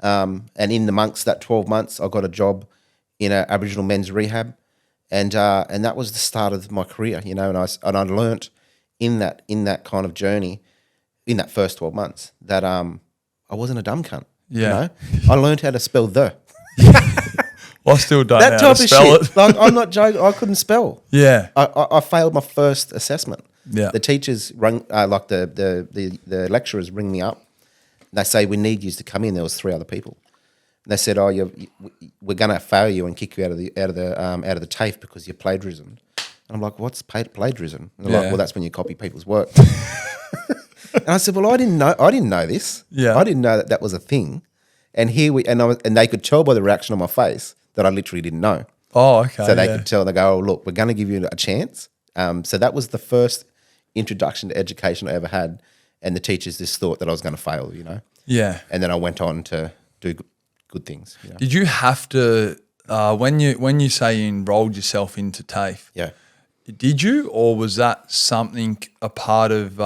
And in amongst that 12 months, I got a job in an Aboriginal men's rehab. And that was the start of my career, you know, and I learnt in that kind of journey, in that first 12 months, that I wasn't a dumb cunt. Yeah. You know? I learned how to spell the. I still don't That know how type to of spell shit. it. Like, I'm not joking. I couldn't spell. Yeah. I failed my first assessment. Yeah. The teachers rang, like the lecturers ring me up. And they say, we need you to come in. There was 3 other people. And they said, we're going to fail you and kick you out of the TAFE because you're plagiarism. And I'm like, what's plagiarism? And they're like, well, that's when you copy people's work. And I said, well, I didn't know this. Yeah. I didn't know that was a thing. And and they could tell by the reaction on my face that I literally didn't know. Oh, okay. So they could tell, they go, oh, look, we're going to give you a chance. So that was the first introduction to education I ever had. And the teachers just thought that I was going to fail, you know. Yeah. And then I went on to do good things, you know. Did you have to, when you say you enrolled yourself into TAFE, Yeah. did you, or was that something a part of,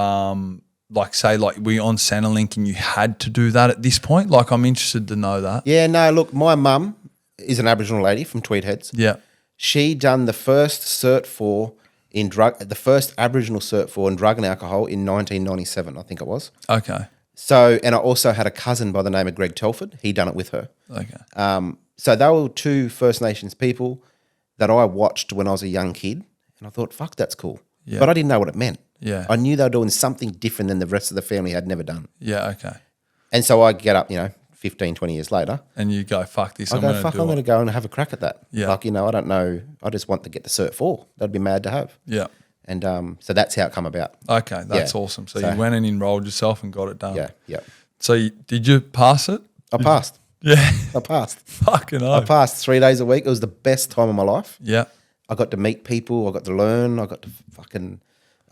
like say, like were you on Centrelink and you had to do that at this point? Like, I'm interested to know that. Yeah, no, look, my mum is an Aboriginal lady from Tweed Heads. Yeah. She done the first Cert 4 the first Aboriginal Cert 4 in drug and alcohol in 1997, I think it was. Okay. So, and I also had a cousin by the name of Greg Telford. He done it with her. Okay. So they were 2 First Nations people that I watched when I was a young kid, and I thought, fuck, that's cool. Yeah. But I didn't know what it meant. Yeah. I knew they were doing something different than the rest of the family had never done. Yeah. Okay. And so I get up, 15, 20 years later. And you go, fuck this. I'm going to go and have a crack at that. Yeah. Like, I don't know. I just want to get the Cert 4. That'd be mad to have. Yeah. And so that's how it come about. Okay. That's Yeah. awesome. So So- you went and enrolled yourself and got it done. Yeah, yeah. So did you pass it? I passed. Yeah. I passed. Fucking I hell. passed 3 days a week. It was the best time of my life. Yeah. I got to meet people. I got to learn. I got to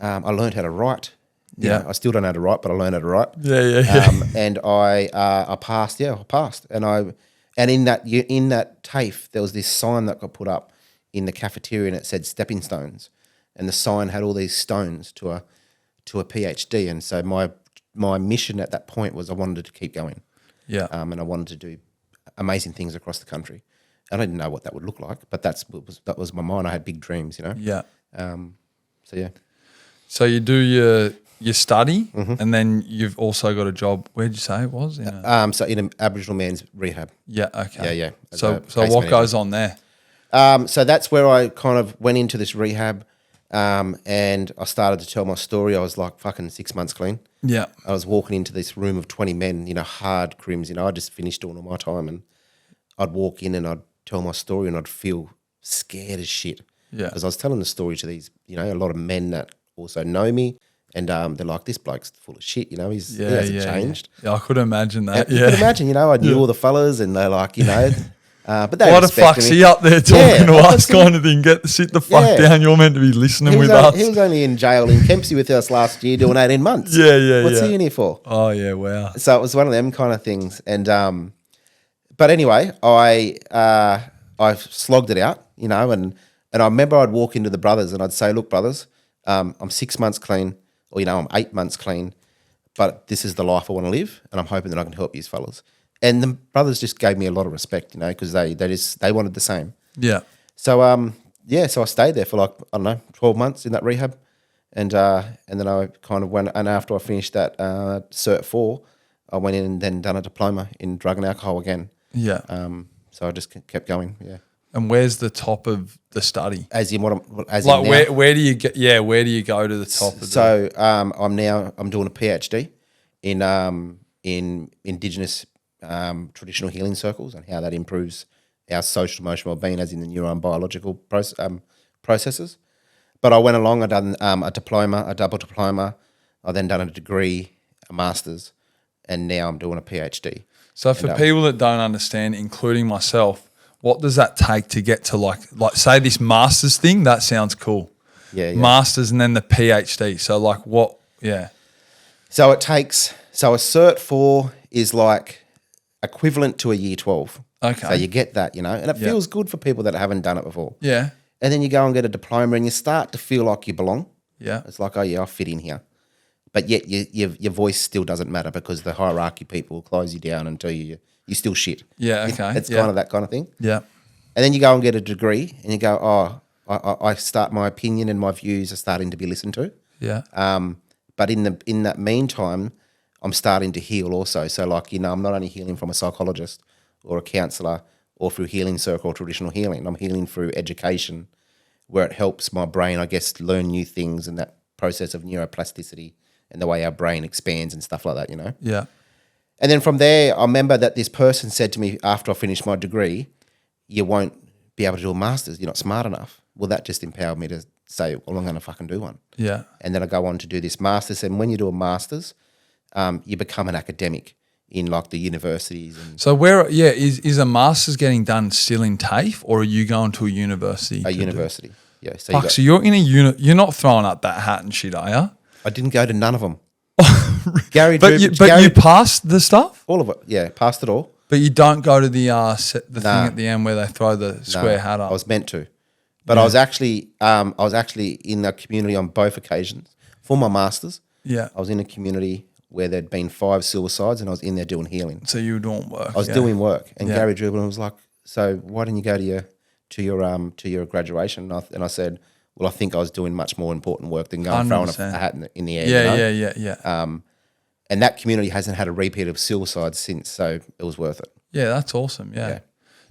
I learned how to write. Yeah. I still don't know how to write, but I learned how to write. Yeah. And I passed. Yeah, I passed. And in that TAFE, there was this sign that got put up in the cafeteria, and it said stepping stones. And the sign had all these stones to a PhD. And so my mission at that point was I wanted to keep going. Yeah. And I wanted to do amazing things across the country. And I didn't know what that would look like, but that was my mind. I had big dreams, Yeah. So yeah. So you do your study, and then you've also got a job. Where'd you say it was? So in an Aboriginal men's rehab. Yeah. Okay. Yeah. So what goes on there? So that's where I kind of went into this rehab, and I started to tell my story. I was like fucking 6 months clean. Yeah. I was walking into this room of 20 men, hard crims. I just finished doing all my time, and I'd walk in and I'd tell my story, and I'd feel scared as shit. Yeah. Because I was telling the story to these, a lot of men that also know me, And they're like, this bloke's full of shit, you know, he hasn't changed. Yeah, I could imagine that. You could imagine, you know, I knew all the fellas and they're like, you know, but they why the fuck's he up there talking to us kind of thing? Sit the fuck down. You're meant to be listening with us. He was only in jail in Kempsey with us last year doing 18 months. What's he in here for? Oh, yeah, wow. So it was one of them kind of things. And but anyway, I slogged it out, you know, and I remember I'd walk into the brothers and I'd say, look, brothers, I'm 6 months clean, or, you know, I'm 8 months clean, but this is the life I want to live, and I'm hoping that I can help you fellas. And the brothers just gave me a lot of respect, you know, because they wanted the same. Yeah. So so I stayed there for like, I don't know, 12 months in that rehab, and then I kind of went, and after I finished that Cert 4, I went in and then done a diploma in drug and alcohol again. Yeah. So I just kept going. Yeah. And where's the top of the study? As in what? As like in now? where do you get? Yeah, where do you go to the top? Of so I'm doing a PhD in Indigenous traditional healing circles and how that improves our social emotional well-being, as in the neurobiological processes. But I went along. I done a diploma, a double diploma. I then done a degree, a master's, and now I'm doing a PhD. So for people that don't understand, including myself, what does that take to get to like say this master's thing? That sounds cool. Yeah. Master's and then the PhD. So like what? Yeah. So it takes a Cert 4 is like equivalent to a Year 12. Okay. So you get that, you know, and it feels good for people that haven't done it before. Yeah. And then you go and get a diploma and you start to feel like you belong. Yeah. It's like, oh yeah, I fit in here. But yet your voice still doesn't matter because the hierarchy people will close you down and tell you you're still shit. Yeah, okay. It's kind of that kind of thing. Yeah. And then you go and get a degree and you go, oh, I start, my opinion and my views are starting to be listened to. Yeah. But in that meantime, I'm starting to heal also. So like, you know, I'm not only healing from a psychologist or a counsellor or through healing circle or traditional healing. I'm healing through education where it helps my brain, I guess, learn new things and that process of neuroplasticity and the way our brain expands and stuff like that, you know? Yeah. And then from there, I remember that this person said to me after I finished my degree, you won't be able to do a master's. You're not smart enough. Well, that just empowered me to say, well, I'm going to fucking do one. Yeah. And then I go on to do this master's. And when you do a master's, you become an academic in like the universities. And so is a master's getting done still in TAFE or are you going to a university? A university, yeah. So, so you're in a you're not throwing up that hat and shit, are you? I didn't go to none of them. But you passed the stuff? All of it, yeah, passed it all. But you don't go to the thing at the end where they throw the square hat up? I was meant to. But I was actually in the community on both occasions for my masters. Yeah. I was in a community where there'd been 5 suicides and I was in there doing healing. So you were doing work. I was doing work. And Gary Dribble was like, so why didn't you go to your graduation? And I said, well, I think I was doing much more important work than going throwing a hat in the air. Yeah. And that community hasn't had a repeat of suicides since, so it was worth it. Yeah, that's awesome. Yeah.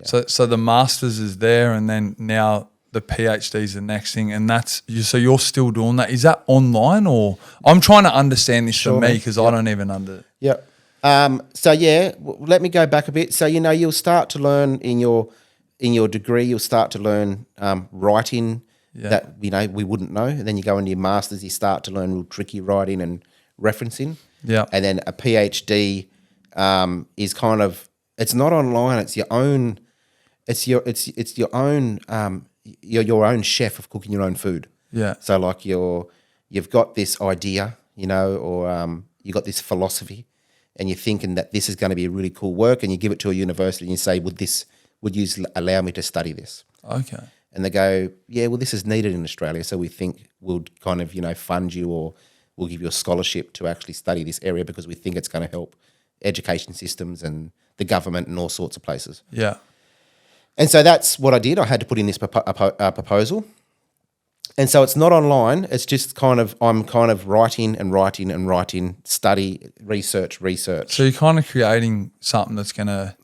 So the masters is there, and then now the PhD is the next thing, and that's you. So you're still doing that. Is that online, or I'm trying to understand this for me because I don't even under. Yeah. Let me go back a bit. So you'll start to learn in your degree. You'll start to learn writing that we wouldn't know, and then you go into your masters. You start to learn real tricky writing and referencing. Yeah. And then a PhD is kind of, it's not online. It's your own. It's your own. You're your own chef of cooking your own food. Yeah. So like you've got this idea, or you got this philosophy, and you're thinking that this is going to be a really cool work, and you give it to a university and you say, would you allow me to study this? Okay. And they go, yeah, well, this is needed in Australia, so we think we'll kind of fund you, or we'll give you a scholarship to actually study this area because we think it's going to help education systems and the government and all sorts of places. Yeah. And so that's what I did. I had to put in this proposal. And so it's not online. It's just I'm kind of writing, study, research. So you're kind of creating something that's going to,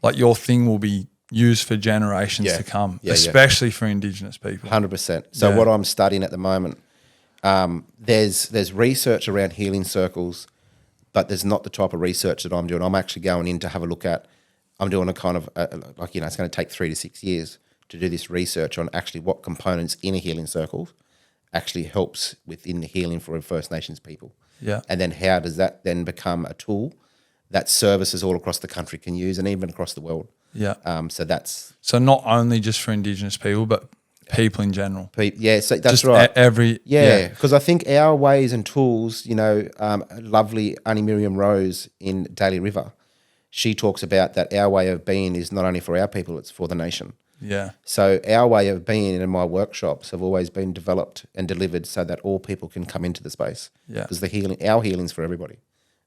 like your thing will be used for generations to come, especially for Indigenous people. 100%. So what I'm studying at the moment, there's research around healing circles, but there's not the type of research that I'm doing. I'm actually going in to have a look at, I'm doing a kind of, it's going to take 3 to 6 years to do this research on actually what components in a healing circle actually helps within the healing for First Nations people. Yeah. And then how does that then become a tool that services all across the country can use and even across the world? Yeah. So not only just for Indigenous people, but people in general. Yeah, so that's just right. Because I think our ways and tools, lovely Annie Miriam Rose in Daly River, she talks about that our way of being is not only for our people, it's for the nation. Yeah. So our way of being in my workshops have always been developed and delivered so that all people can come into the space. Yeah. Because our healing's for everybody.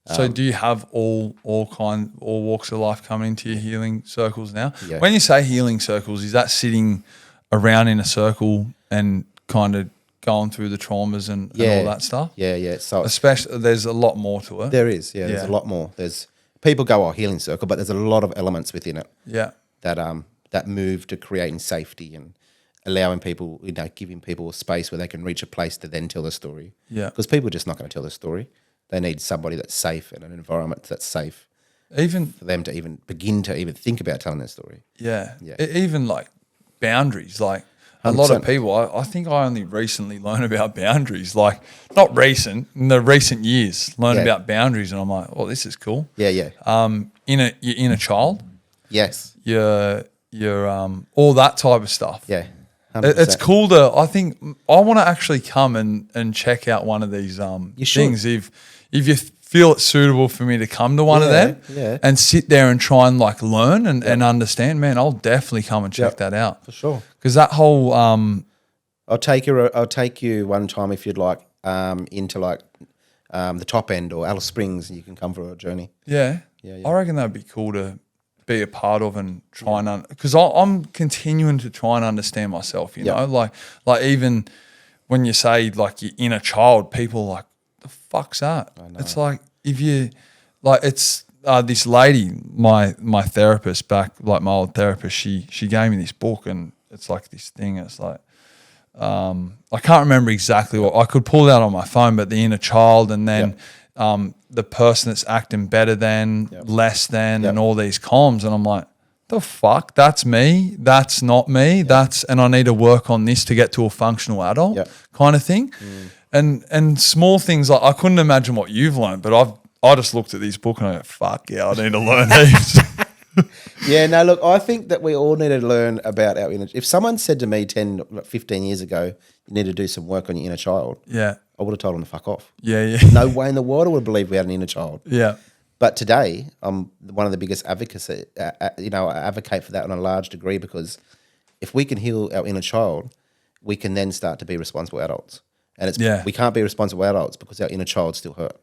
So do you have all walks of life coming into your healing circles now? Yeah. When you say healing circles, is that sitting around in a circle and kind of going through the traumas and all that stuff? Yeah. So especially, there's a lot more to it. There is, there's a lot more. There's people go, healing circle, but there's a lot of elements within it. Yeah. That move to creating safety and allowing people, giving people a space where they can reach a place to then tell the story. Yeah. Because people are just not going to tell the story. They need somebody that's safe and an environment that's safe. Even for them to even begin to even think about telling their story. Yeah. Even like boundaries, like 100%. A lot of people, I think I only recently learned about boundaries, like not recent, in the recent years, learned about boundaries, and I'm like, this is cool. Yeah. You're in a child. Yes. You're all that type of stuff. Yeah. 100%. It's cool to, I think, I want to actually come and check out one of these things if you feel it's suitable for me to come to one of them and sit there and try and like learn and understand, man, I'll definitely come and check that out. For sure. Because that whole I'll take you one time if you'd like into like the top end or Alice Springs, and you can come for a journey. Yeah. I reckon that'd be cool to be a part of and try and because I'm continuing to try and understand myself, you know, like even when you say like you're in a child, people are like, the fuck's that? It's like if you like it's this lady, my therapist back, like my old therapist, she gave me this book and it's like this thing. It's like I can't remember exactly what I could pull it out on my phone, but the inner child and then the person that's acting better than, less than, and all these columns, and I'm like, the fuck, that's me, that's not me, and I need to work on this to get to a functional adult kind of thing. And small things like I couldn't imagine what you've learned, but I just looked at this book and I go, fuck yeah, I need to learn heaps. No, look, I think that we all need to learn about our inner. If someone said to me 10, 15 years ago, you need to do some work on your inner child, I would have told them to fuck off. No way in the world I would believe we had an inner child. But today, I'm one of the biggest advocates. I advocate for that on a large degree because if we can heal our inner child, we can then start to be responsible adults. And we can't be responsible adults because our inner child still hurt.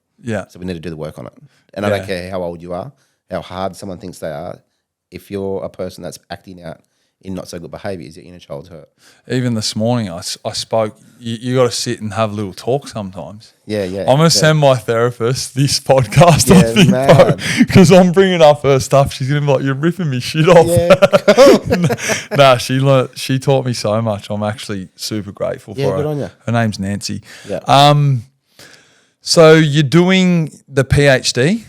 So we need to do the work on it. And I don't care how old you are, how hard someone thinks they are. If you're a person that's acting out in not so good behaviours, your inner child's hurt. Even this morning, I spoke. You got to sit and have a little talk sometimes. I'm going to send my therapist this podcast, I think, because I'm bringing up her stuff. She's going to be like, you're ripping me shit off. She taught me so much. I'm actually super grateful for her. Good on you. Her name's Nancy. So you're doing the PhD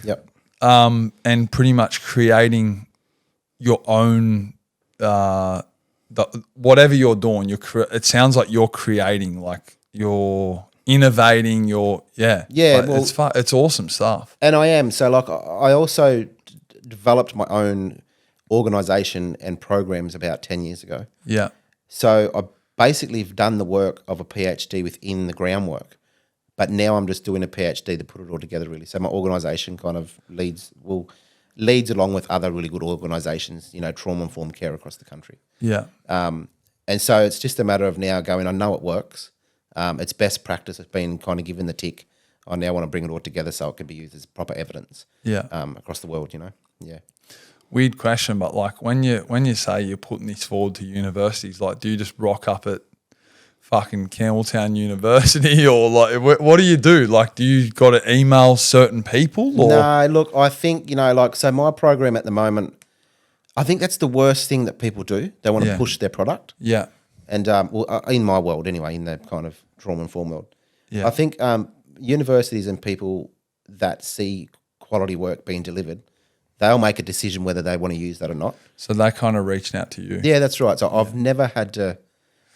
and pretty much creating your own whatever you're doing, it sounds like you're creating, like you're innovating, it's awesome stuff. And I am. So like I also developed my own organisation and programs about 10 years ago. So I basically have done the work of a PhD within the groundwork, but now I'm just doing a PhD to put it all together really. So my organisation kind of leads along with other really good organisations, trauma-informed care across the country. And so it's just a matter of now going, I know it works. It's best practice. It's been kind of given the tick. I now want to bring it all together so it can be used as proper evidence across the world, Weird question, but like when you say you're putting this forward to universities, like do you just rock up at fucking Campbelltown University or like what do you do? Like do you got to email certain people? Or? No, look, I think, so my program at the moment, I think that's the worst thing that people do. They want to push their product. And in my world anyway, in the kind of trauma-informed world. I think universities and people that see quality work being delivered, they'll make a decision whether they want to use that or not. So they're kind of reaching out to you. Yeah, that's right. So I've never had to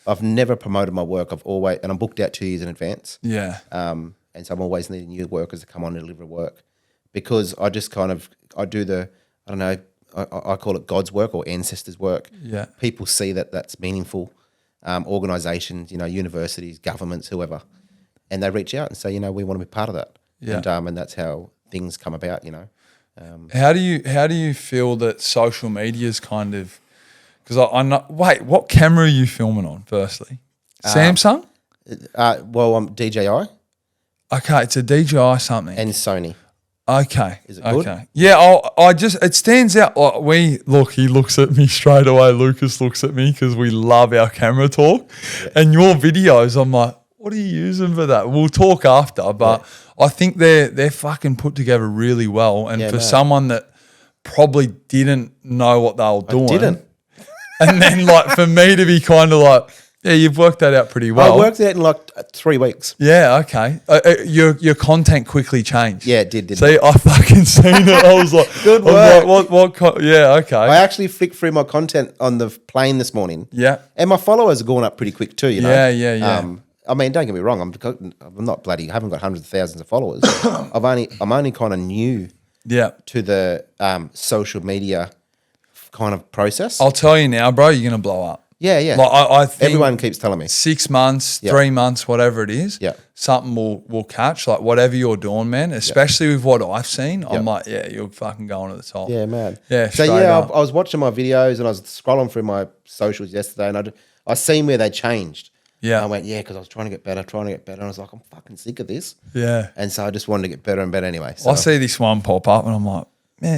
I've never promoted my work. And I'm booked out 2 years in advance. Yeah. And so I'm always needing new workers to come on and deliver work, because I just I do I don't know, I call it God's work or ancestors' work. Yeah. People see that that's meaningful. Organisations, universities, governments, whoever, and they reach out and say, we want to be part of that. Yeah. And that's how things come about. How do you feel that social media is kind of, because I know, wait, what camera are you filming on? Firstly, Samsung. Well, I'm DJI Okay, it's a DJI something. and Sony. Okay. Is it good? Okay. Yeah, it stands out. Like he looks at me straight away. Lucas looks at me because we love our camera talk. Yeah. And your videos, I'm like, what are you using for that? We'll talk after, but I think they're fucking put together really well. And for someone that probably didn't know what they were doing. I didn't. And then for me to be kind of like, yeah, you've worked that out pretty well. I worked it out in 3 weeks. Yeah, okay. Your content quickly changed. Yeah, it did. See, I fucking seen it. I was like, good work. Yeah, okay. I actually flicked through my content on the plane this morning. Yeah. And my followers are going up pretty quick too, Yeah. I mean, don't get me wrong. I'm not bloody. I haven't got hundreds of thousands of followers. I'm only kind of new. Yeah. To the social media kind of process. I'll tell you now, bro. You're gonna blow up. Yeah. I think everyone keeps telling me 6 months, 3 months, whatever it is. Yeah. Something will catch. Whatever you're doing, man. Especially with what I've seen, I'm like, yeah, you're fucking going to the top. Yeah, man. Yeah. So I was watching my videos and I was scrolling through my socials yesterday, and I seen where they changed. Yeah. And I went, because I was trying to get better. And I was like, I'm fucking sick of this. Yeah. And so I just wanted to get better and better anyway. So. I see this one pop up and I'm like,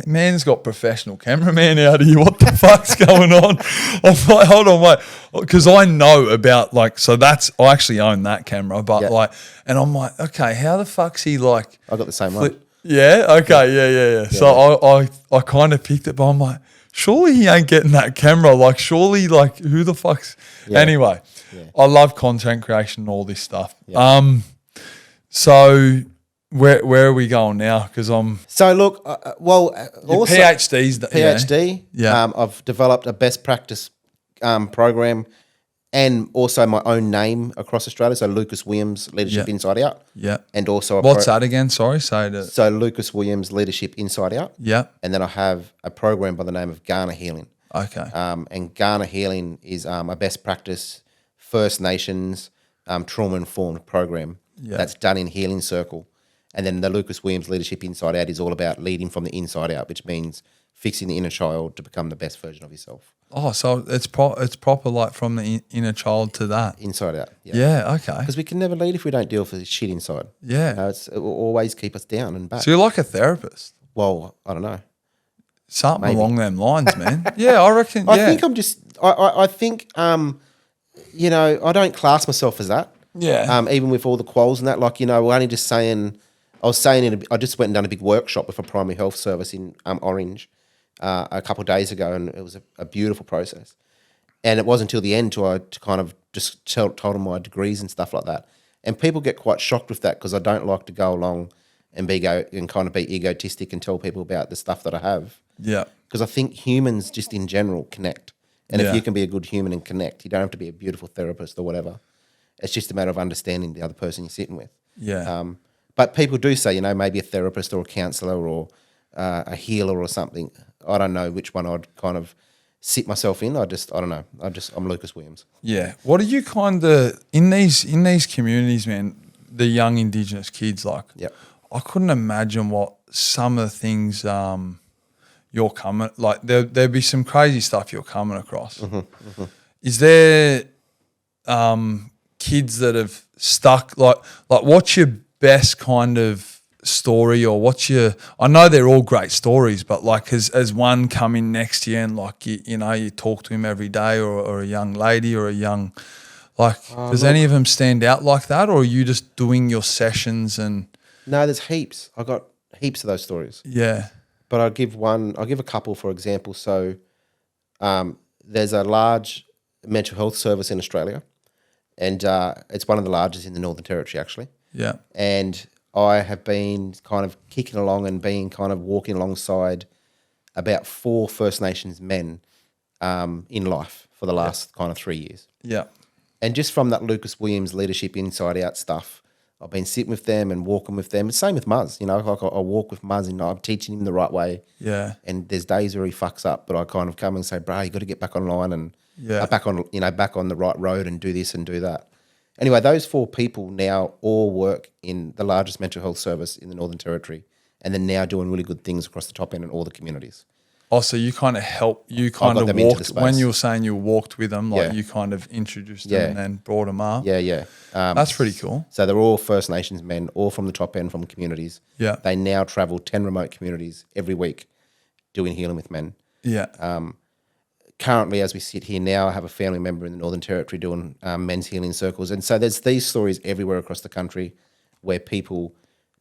man's got professional cameraman out of here. What the fuck's going on? I'm like, hold on, wait. Because I know about I actually own that camera, but and I'm like, okay, how the fuck's he I got the same one. Yeah, okay, yeah. So I kind of picked it, but I'm like, surely he ain't getting that camera. Surely, who the fuck's... Yeah. Anyway, I love content creation and all this stuff. Yeah. So... Where are we going now? Because I'm... So, look, also... PhD's... PhD. Yeah. I've developed a best practice program and also my own name across Australia. So, Lukas Williams Leadership Inside Out. Yeah. And also... What's that again? Sorry, say it. So, Lukas Williams Leadership Inside Out. Yeah. And then I have a program by the name of Ghana Healing. Okay. And Ghana Healing is a best practice First Nations trauma-informed program that's done in Healing Circle. And then the Lukas Williams Leadership Inside Out is all about leading from the inside out, which means fixing the inner child to become the best version of yourself. Oh, so it's proper from the inner child to that. Inside out. Yeah, okay. Because we can never lead if we don't deal with the shit inside. Yeah. It will always keep us down and back. So you're like a therapist? Well, I don't know. Something along them lines, man. Yeah, I reckon, I think I'm just, I think, I don't class myself as that. Yeah. Even with all the quals and that, we're only just saying... I just went and done a big workshop with a primary health service in Orange a couple of days ago, and it was a beautiful process. And it wasn't until the end to kind of just told them my degrees and stuff like that. And people get quite shocked with that because I don't like to go along and kind of be egotistic and tell people about the stuff that I have. Yeah. Because I think humans just in general connect. And if you can be a good human and connect, you don't have to be a beautiful therapist or whatever. It's just a matter of understanding the other person you're sitting with. Yeah. But people do say, maybe a therapist or a counsellor or a healer or something. I don't know which one I'd kind of sit myself in. I don't know. I'm Lukas Williams. Yeah. What do you kind of in these communities, man? The young Indigenous kids, I couldn't imagine what some of the things you're coming there'd be some crazy stuff you're coming across. Mm-hmm, mm-hmm. Is there kids that have stuck what's your best kind of story, or I know they're all great stories, but has one come in next to you and you talk to him every day, or a young lady or a young does any of them stand out like that, or are you just doing your sessions and... No, there's heaps. I got heaps of those stories. Yeah. But I'll give a couple, for example. So there's a large mental health service in Australia, and it's one of the largest in the Northern Territory, actually. Yeah. And I have been kind of kicking along and being kind of walking alongside about 4 First Nations men in life for the last kind of 3 years. Yeah. And just from that Lukas Williams leadership inside out stuff, I've been sitting with them and walking with them. Same with Muzz, you know, like I walk with Muzz and I'm teaching him the right way. Yeah. And there's days where he fucks up, but I kind of come and say, bro, you got to get back online and Yeah. back on the right road and do this and do that. Anyway, those 4 people now all work in the largest mental health service in the Northern Territory, and they're now doing really good things across the top end in all the communities. Oh, so you kind of walked, when you were saying you walked with them, like you kind of introduced them and then brought them up. Yeah. That's pretty cool. So they're all First Nations men, all from the top end, from communities. Yeah. They now travel 10 remote communities every week doing healing with men. Yeah. Currently, as we sit here now, I have a family member in the Northern Territory doing men's healing circles. And so there's these stories everywhere across the country where people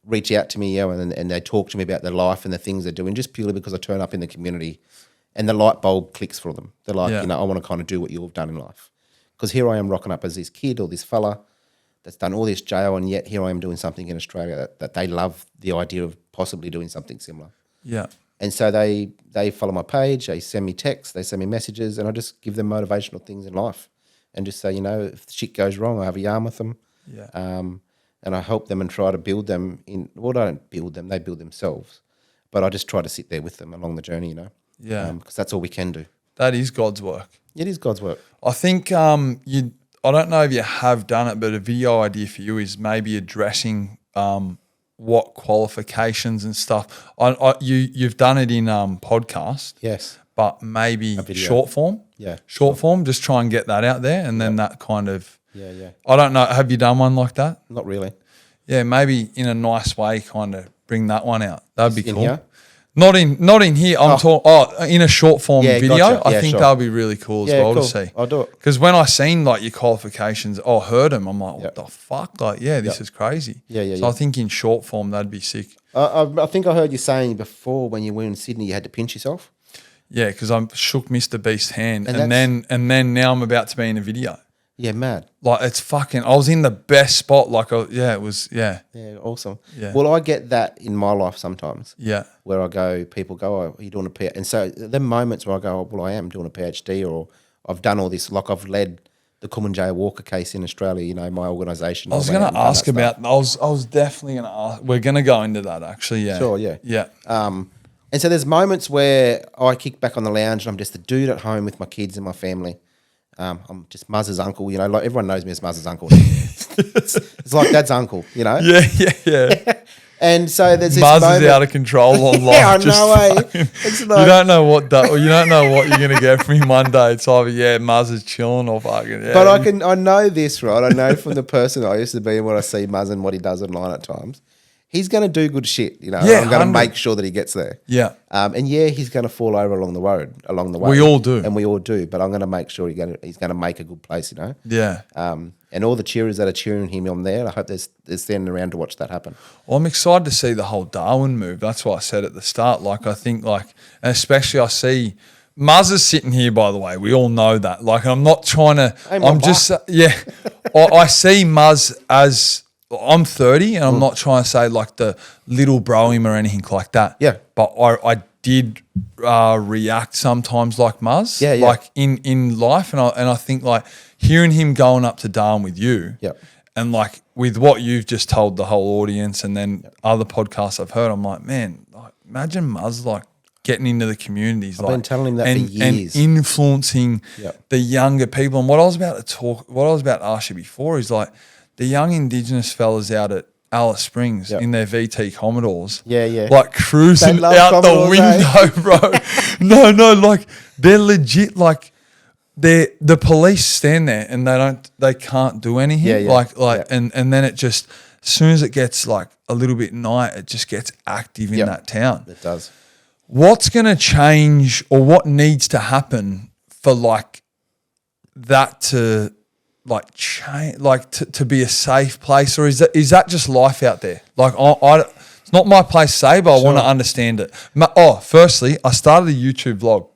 reach out to me, and they talk to me about their life and the things they're doing just purely because I turn up in the community and the light bulb clicks for them. They're like, I want to kind of do what you've done in life. Because here I am rocking up as this kid or this fella that's done all this jail, and yet here I am doing something in Australia that they love the idea of possibly doing something similar. Yeah. And so they follow my page, they send me texts, they send me messages, and I just give them motivational things in life and just say, you know, if shit goes wrong, I have a yarn with them. Yeah. And I help them and try to build them in, well, I don't build them, they build themselves. But I just try to sit there with them along the journey, you know. Yeah. Because that's all we can do. That is God's work. It is God's work. I think I don't know if you have done it, but a video idea for you is maybe addressing what qualifications and stuff. You've done it in podcast. Yes. But maybe short form. Yeah. Short form, just try and get that out there, and then that kind of. Yeah. I don't know. Have you done one like that? Not really. Yeah, maybe in a nice way, kind of bring that one out. That'd be cool. Here? Not in here. I'm talking in a short form video. Gotcha. I think that'll be really cool as well to see. I'll do it. Because when I seen like your qualifications, I heard them. I'm like, what the fuck? Like, this is crazy. So I think in short form that'd be sick. I think I heard you saying before when you were in Sydney, you had to pinch yourself. Yeah, because I shook Mr. Beast's hand, and then now I'm about to be in a video. Yeah, mad. Like it's fucking. I was in the best spot. Like, it was. Yeah. Yeah, awesome. Yeah. Well, I get that in my life sometimes. Yeah. Where people go, oh, are you doing a PhD? And so the moments where I go, oh, well, I am doing a PhD, or I've done all this. Like I've led the Kumanjaya Walker case in Australia. You know, my organisation. I was going to ask about. I was definitely going to ask. We're going to go into that actually. Yeah. Sure. Yeah. Yeah. And so there's moments where I kick back on the lounge and I'm just a dude at home with my kids and my family. I'm just Muzz's uncle, you know, like everyone knows me as Muzz's uncle. it's like Dad's uncle, you know? Yeah. And so there's this Muzz moment. is out of control online. Yeah, I know, It's like, you don't know what you're going to get from him one day. It's either, Muzz is chilling or fucking, But I know this, right? I know from the person I used to be and what I see Muzz and what he does online at times. He's going to do good shit, you know. Yeah, I'm going to make sure that he gets there. Yeah. And he's going to fall over along the way. We all do. And we all do. But I'm going to make sure he's going to make a good place, you know. Yeah. And all the cheerers that are cheering him on there, I hope they're standing around to watch that happen. Well, I'm excited to see the whole Darwin move. That's what I said at the start. Like, I think, like, and especially I see Muzz is sitting here, by the way. We all know that. Like, I'm not trying to. I see Muzz as. I'm 30 and I'm not trying to say like the little bro him or anything like that. Yeah. But I did react sometimes like Muzz. Yeah. Like in life. And I think like hearing him going up to Darwin with you. Yeah. And like with what you've just told the whole audience and then other podcasts I've heard, I'm like, man, like, imagine Muzz like getting into the communities. I've been telling him that for years. And influencing the younger people. And what I was about to ask you before is like, the young Indigenous fellas out at Alice Springs in their VT Commodores, like cruising out the window, bro. No, like they're legit. Like the police stand there and they can't do anything. And then it just as soon as it gets like a little bit night, it just gets active in that town. It does. What's going to change or what needs to happen for like that to like change, like to be a safe place, or is that just life out there? Like it's not my place to say, but I want to understand it. Firstly, I started a YouTube vlog,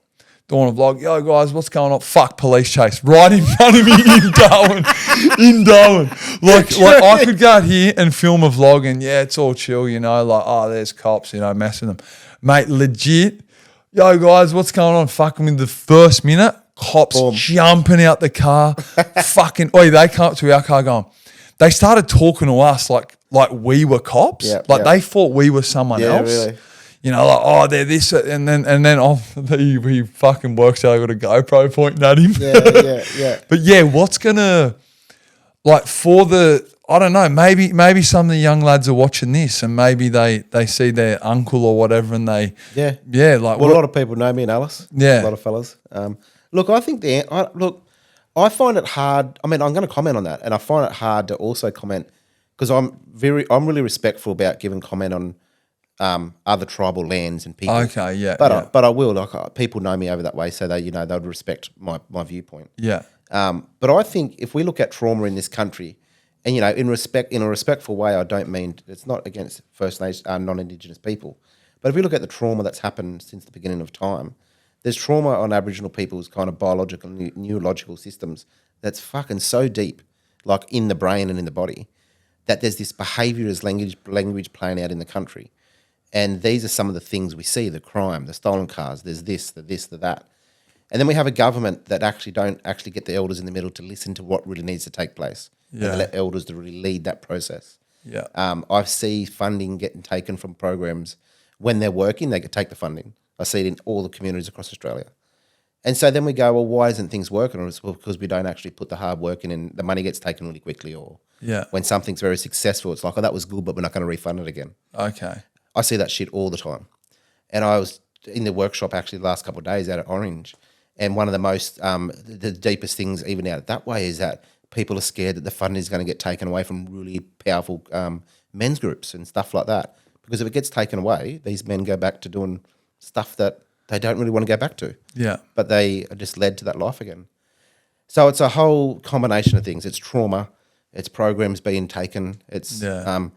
doing a vlog. Yo guys, what's going on? Fuck police chase right in front of me in Darwin. Like I could go out here and film a vlog, and it's all chill, you know. Like there's cops, you know, messing them, mate. Legit. Yo guys, what's going on? Fucking in the first minute. cops jumping out the car, fucking, they come up to our car going, they started talking to us like we were cops. Yeah, they thought we were someone else. Really. You know, like, oh, they're this, and then he fucking works out. I got a GoPro pointing at him. Yeah. But yeah, what's gonna, like, for the, I don't know, maybe some of the young lads are watching this, and maybe they see their uncle or whatever, and they like. Well, a lot of people know me and Alice. Yeah, a lot of fellas. Look, I think I find it hard. I mean, I'm going to comment on that, and I find it hard to also comment because I'm really respectful about giving comment on other tribal lands and people. Okay, yeah. But I will, like, people know me over that way, so they they'd respect my viewpoint. Yeah. But I think if we look at trauma in this country, and in a respectful way, I don't mean it's not against First Nation, non-Indigenous people, but if we look at the trauma that's happened since the beginning of time, there's trauma on Aboriginal people's kind of biological, neurological systems that's fucking so deep, like in the brain and in the body, that there's this behaviour as language playing out in the country. And these are some of the things we see: the crime, the stolen cars, there's this, the that. And then we have a government that don't actually get the elders in the middle to listen to what really needs to take place. Yeah. And let elders to really lead that process. Yeah. I see funding getting taken from programs when they're working, they could take the funding. I see it in all the communities across Australia. And so then we go, well, why isn't things working? Or it's because we don't actually put the hard work in and the money gets taken really quickly. Or when something's very successful, it's like, oh, that was good, but we're not going to refund it again. Okay. I see that shit all the time. And I was in the workshop actually the last couple of days out at Orange. And one of the most, the deepest things even out that way is that people are scared that the funding is going to get taken away from really powerful men's groups and stuff like that. Because if it gets taken away, these men go back to doing stuff that they don't really want to go back to. Yeah. But they are just led to that life again. So it's a whole combination of things. It's trauma. It's programs being taken. It's, the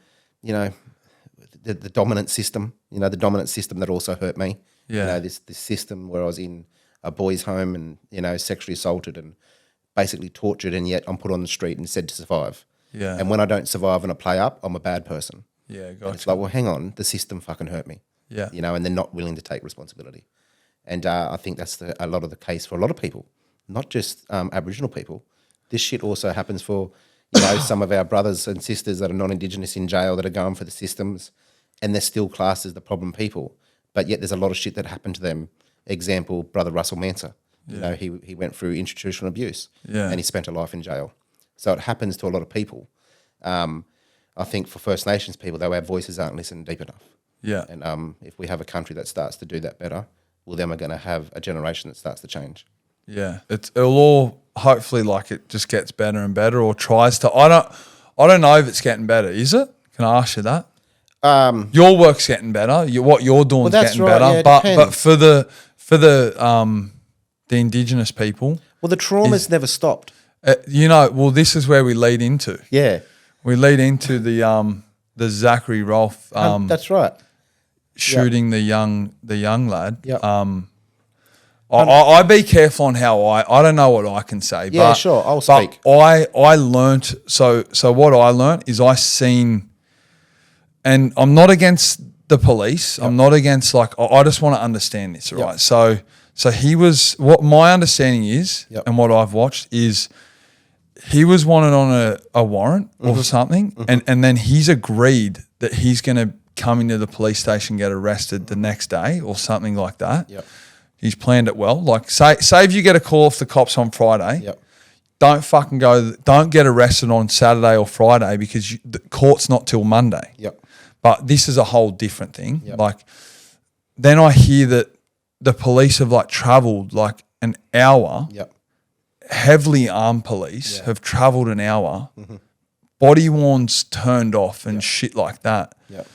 dominant system, the dominant system that also hurt me. Yeah. This system where I was in a boys' home and, sexually assaulted and basically tortured, and yet I'm put on the street and said to survive. Yeah. And when I don't survive and I play up, I'm a bad person. Yeah, gotcha. And it's like, well, hang on, the system fucking hurt me. Yeah. And they're not willing to take responsibility. And I think that's a lot of the case for a lot of people, not just Aboriginal people. This shit also happens for, some of our brothers and sisters that are non-Indigenous in jail that are going for the systems, and they're still classed as the problem people. But yet there's a lot of shit that happened to them. Example, Brother Russell Manser. Yeah. He went through institutional abuse, and he spent a life in jail. So it happens to a lot of people. I think for First Nations people, though, our voices aren't listened deep enough. Yeah. And if we have a country that starts to do that better, well, then we're going to have a generation that starts to change. Yeah. It'll all, hopefully, like, it just gets better and better, or tries to. I don't know if it's getting better. Is it? Can I ask you that? Your work's getting better. What you're doing is getting better. Yeah, but for the Indigenous people, well, the trauma's never stopped. This is where we lead into. Yeah, we lead into the Zachary Rolfe. That's right. Shooting the young lad. Yeah. I be careful on how I don't know what I can say. Yeah, but, sure. I'll speak. I learnt. So what I learnt is I seen. And I'm not against the police. Yep. I'm not against, like, I just want to understand this, right? Yep. So he was, what my understanding is, and what I've watched is, he was wanted on a warrant or something, and then he's agreed that he's going to come into the police station, get arrested the next day or something like that. Yep. He's planned it well. Like, say if you get a call off the cops on Friday, don't get arrested on Saturday or Friday because the court's not till Monday. Yep. But this is a whole different thing. Yep. Like, then I hear that the police have, like, travelled like an hour. Yep. Heavily armed police have travelled an hour. Mm-hmm. Body worn's turned off and shit like that. Yep.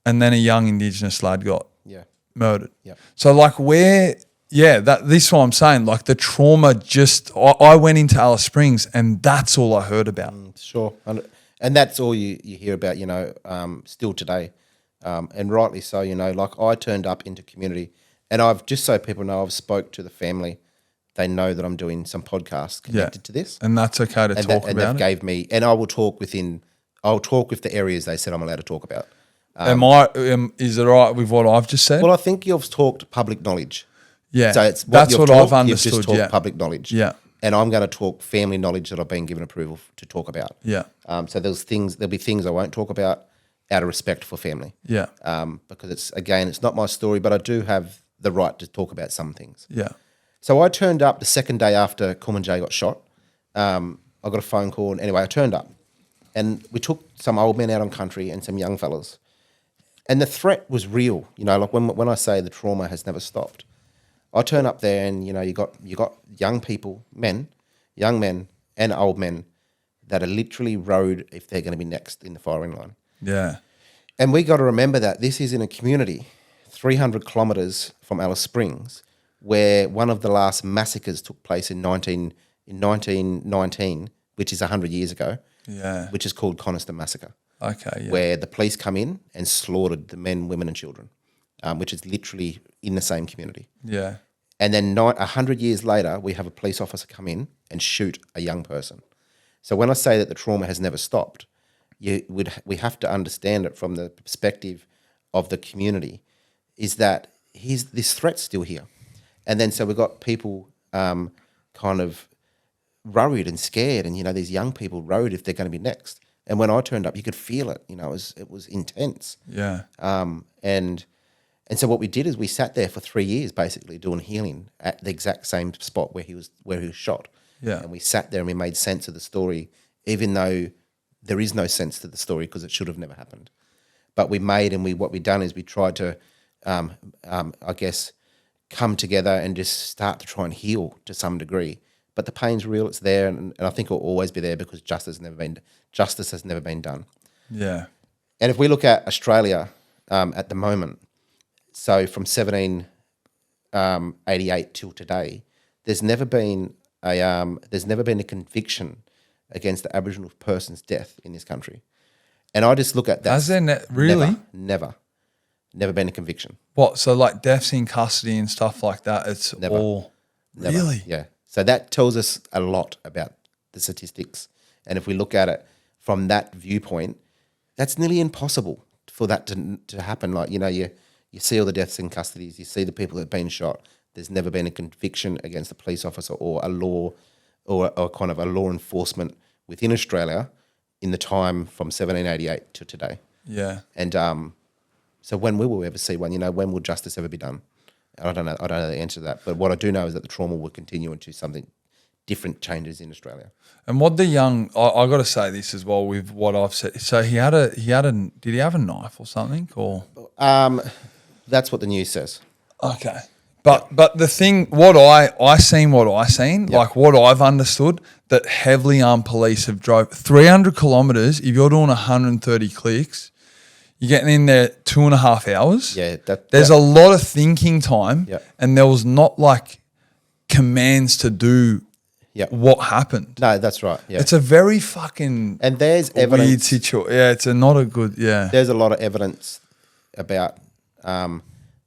And then a young Indigenous lad got murdered. Yep. So, like, this is what I'm saying. Like, the trauma I went into Alice Springs and that's all I heard about. Sure. And that's all you hear about, still today. And rightly so, like, I turned up into community, and I've, just so people know, I've spoke to the family. They know that I'm doing some podcasts connected to this. And that's okay to talk about and they've gave me, and I'll talk with the areas they said I'm allowed to talk about. Is it all right with what I've just said? Well, I think you've talked public knowledge. Yeah. So it's That's what I've understood. You've just talked Yeah. public knowledge. Yeah. And I'm going to talk family knowledge that I've been given approval to talk about. Yeah. So there'll be things I won't talk about out of respect for family. Yeah. Because it's not my story, but I do have the right to talk about some things. Yeah. So I turned up the second day after Coolman J got shot. I got a phone call. And anyway, I turned up and we took some old men out on country and some young fellas. And the threat was real. You know, like when I say the trauma has never stopped, I turn up there and, you know, you got young people, young men and old men that are literally rode if they're going to be next in the firing line. Yeah. And we got to remember that this is in a community 300 kilometres from Alice Springs, where one of the last massacres took place in 1919, which is 100 years ago, which is called Coniston Massacre. Okay, yeah. Where the police come in and slaughtered the men, women and children, which is literally in the same community. Yeah. And then 100 years later, we have a police officer come in and shoot a young person. So when I say that the trauma has never stopped, we have to understand it from the perspective of the community, is that this threat's still here. And then so we've got people kind of worried and scared, and, you know, these young people worried if they're going to be next. And when I turned up, you could feel it. You know, it was intense. Yeah. And so what we did is we sat there for 3 years, basically doing healing at the exact same spot where he was shot. Yeah. And we sat there and we made sense of the story, even though there is no sense to the story because it should have never happened. But what we done is we tried to, I guess, come together and just start to try and heal to some degree. But the pain's real; it's there, and I think it'll always be there because justice has never been done. Yeah. And if we look at Australia at the moment, so from 1788 till today, there's never been a conviction against the Aboriginal person's death in this country. And I just look at that. Has there really? Never been a conviction. What? So like deaths in custody and stuff like that, it's Never. all... Never. Really? Yeah. So that tells us a lot about the statistics. And if we look at it from that viewpoint, that's nearly impossible for that to happen. Like, you know, you see all the deaths in custody, you see the people that have been shot. There's never been a conviction against a police officer or a law or kind of a law enforcement within Australia in the time from 1788 to today. Yeah. And so when will we ever see one? You know, when will justice ever be done? I don't know the answer to that. But what I do know is that the trauma will continue into something different changes in Australia. And what the young, I got to say this as well with what I've said. So did he have a knife or something, or? That's what the news says. Okay. But the thing, what I seen, Yep. like what I've understood, that heavily armed police have drove 300 kilometres. If you're doing 130 clicks, you're getting in there 2.5 hours. Yeah. There's a lot of thinking time, Yep. and there was not like commands to do what happened. No, that's right. Yeah. It's a very fucking And there's evidence. weird situation. Yeah, it's not a good, There's a lot of evidence about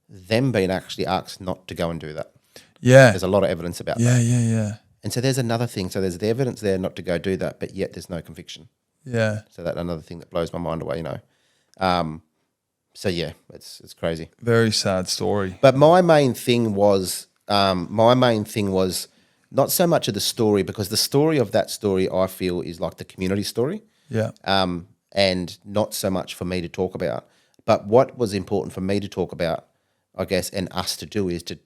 them being actually asked not to go and do that. Yeah. There's a lot of evidence about Yeah, that. yeah. And so there's another thing. So there's the evidence there not to go do that, but yet there's no conviction. Yeah. So that's another thing that blows my mind away, you know. So yeah, it's crazy. Very sad story. But my main thing was not so much of the story, because the story of that story I feel is like the community story. Yeah. And not so much for me to talk about. But what was important for me to talk about, I guess, and us to do is to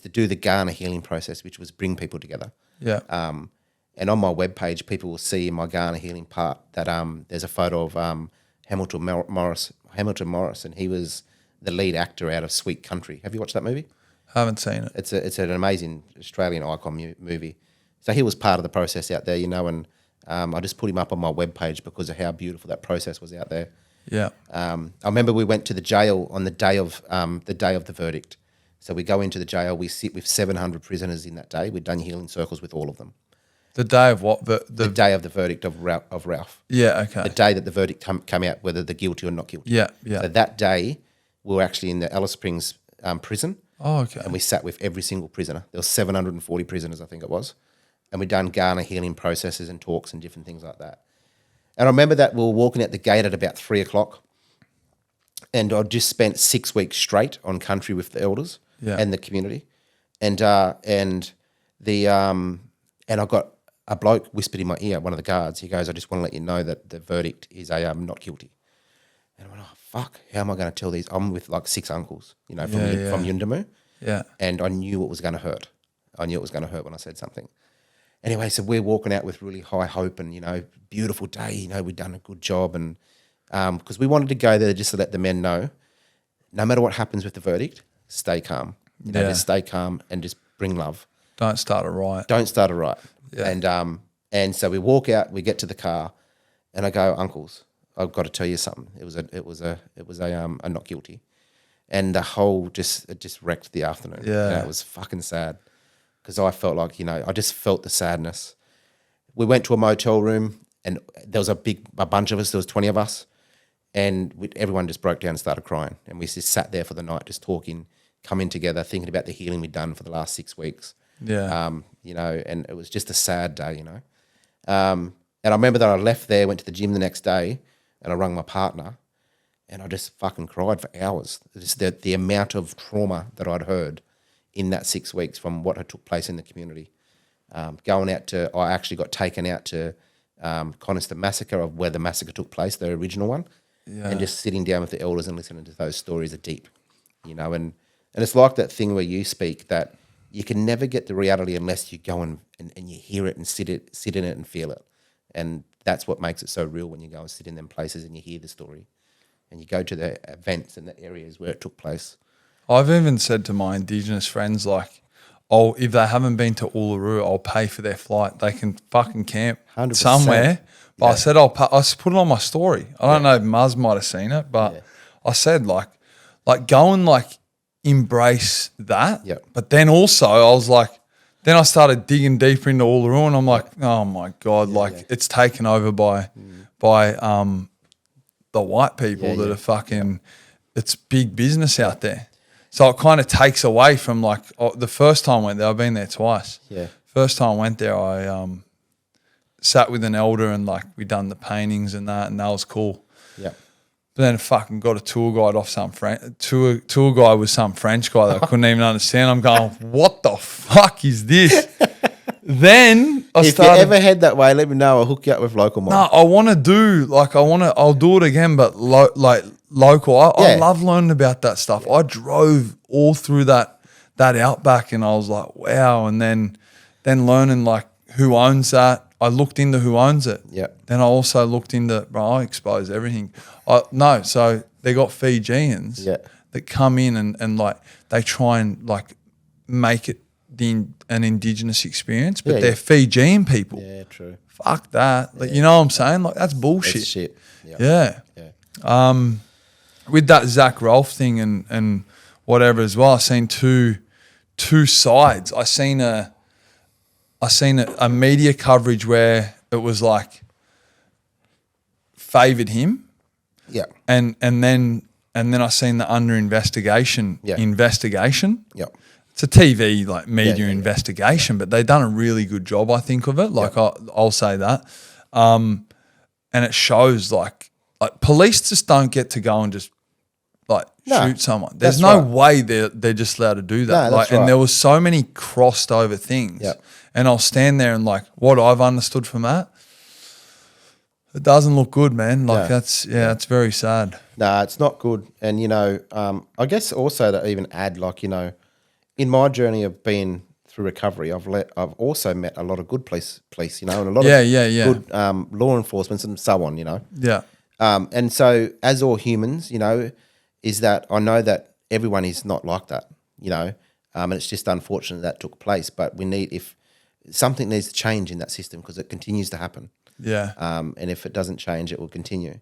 do the Ghana healing process, which was bring people together. Yeah. And on my webpage, people will see in my Ghana healing part that there's a photo of Hamilton Morris, and he was the lead actor out of Sweet Country. Have you watched that movie? Haven't seen it. It's an amazing Australian icon movie. So he was part of the process out there, you know, and I just put him up on my webpage because of how beautiful that process was out there. Yeah. I remember we went to the jail on the day of the verdict. So we go into the jail, we sit with 700 prisoners in that day. We'd done healing circles with all of them. The day of what? The day of the verdict of Ralph. Yeah, okay. The day that the verdict came out, whether they're guilty or not guilty. Yeah, yeah. So that day, we were actually in the Alice Springs prison. Oh, okay. And we sat with every single prisoner. There were 740 prisoners, I think it was. And we'd done Ghana healing processes and talks and different things like that. And I remember that we were walking out the gate at about 3:00. And I'd just spent 6 weeks straight on country with the elders. and the community. And I got a bloke whispered in my ear, one of the guards. He goes, "I just want to let you know that the verdict is a not guilty." And I went, "Oh fuck! How am I going to tell these?" I'm with like 6 uncles, from Yundamu. Yeah. And I knew it was going to hurt. I knew it was going to hurt when I said something. Anyway, so we're walking out with really high hope and, beautiful day. We'd done a good job. And because we wanted to go there just to let the men know, no matter what happens with the verdict, stay calm. Just stay calm and just bring love. Don't start a riot. Don't start a riot. Yeah. And so we walk out, we get to the car, and I go, "Uncles, I've got to tell you something. It was a not guilty." And the whole it just wrecked the afternoon. Yeah. It was fucking sad because I felt like, I just felt the sadness. We went to a motel room and there was a bunch of us, there was 20 of us, and everyone just broke down and started crying. And we just sat there for the night just talking, coming together, thinking about the healing we'd done for the last 6 weeks. Yeah. And it was just a sad day, And I remember that I left there, went to the gym the next day, and I rang my partner, and I just fucking cried for hours. Just the amount of trauma that I'd heard in that 6 weeks from what had took place in the community. I actually got taken out to Coniston Massacre, of where the massacre took place, the original one, and just sitting down with the elders and listening to those stories are deep, and it's like that thing where you speak that you can never get the reality unless you go and you hear it and sit in it and feel it. And that's what makes it so real when you go and sit in them places and you hear the story and you go to the events and the areas where it took place. I've even said to my Indigenous friends, like, if they haven't been to Uluru, I'll pay for their flight. They can fucking camp 100%. somewhere. But I said, I put it on my story. I don't know if Muzz might have seen it, but I said, like go and embrace that. Yeah. But then also I was like, then I started digging deeper into Uluru and I'm like, oh my God, it's taken over by the white people that are fucking, it's big business out there. So it kind of takes away from the first time I went there, I've been there twice. Yeah. First time I went there, I sat with an elder and we done the paintings and that was cool. Yeah. But then fucking got a tour guide off tour guide was some French guy that I couldn't even understand. I'm going, what the fuck is this? Then if you ever head that way, let me know. I'll hook you up with local mine. No, I want to do I'll do it again, but local. I love learning about that stuff. Yeah. I drove all through that outback, and I was like, wow. And then learning who owns that. I looked into who owns it. Yeah. Then I also looked into, I expose everything. So they got Fijians that come in and they try and make it an Indigenous experience, but they're Fijian people. Yeah, true. Fuck that. You know what I'm saying? That's bullshit. That's shit. Yeah. With that Zach Rolfe thing and whatever as well, I seen two sides. I seen a media coverage where it was favoured him. Yeah. And then I seen the under investigation. Yeah. It's a TV media investigation, but they've done a really good job, I think, of it. I'll say that. And it shows police just don't get to go and just shoot someone. There's no way they're just allowed to do that. No, that's and right. there was so many crossed over things. Yep. And I'll stand there and what I've understood from that, it doesn't look good, man. It's very sad. No, it's not good. And I guess also to even add, in my journey of being through recovery, I've also met a lot of good police, and a lot of good law enforcement and so on, Yeah. And so as all humans, is that I know that everyone is not like that, and it's just unfortunate that took place. But something needs to change in that system because it continues to happen. Yeah. And if it doesn't change, it will continue.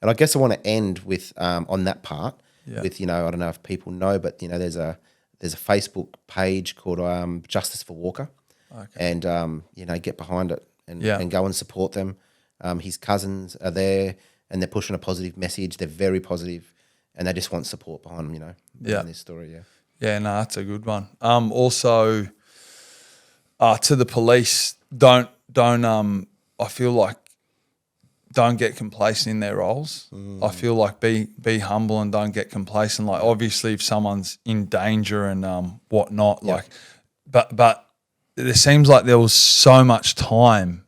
And I guess I want to end with on that part with I don't know if people know, but there's a Facebook page called Justice for Walker, and get behind it and go and support them. His cousins are there, and they're pushing a positive message. They're very positive, and they just want support behind them. In this story. Yeah. Yeah, no, that's a good one. Also, to the police, don't. I feel like don't get complacent in their roles. I feel like be humble and don't get complacent. Like obviously if someone's in danger and whatnot, like but it seems like there was so much time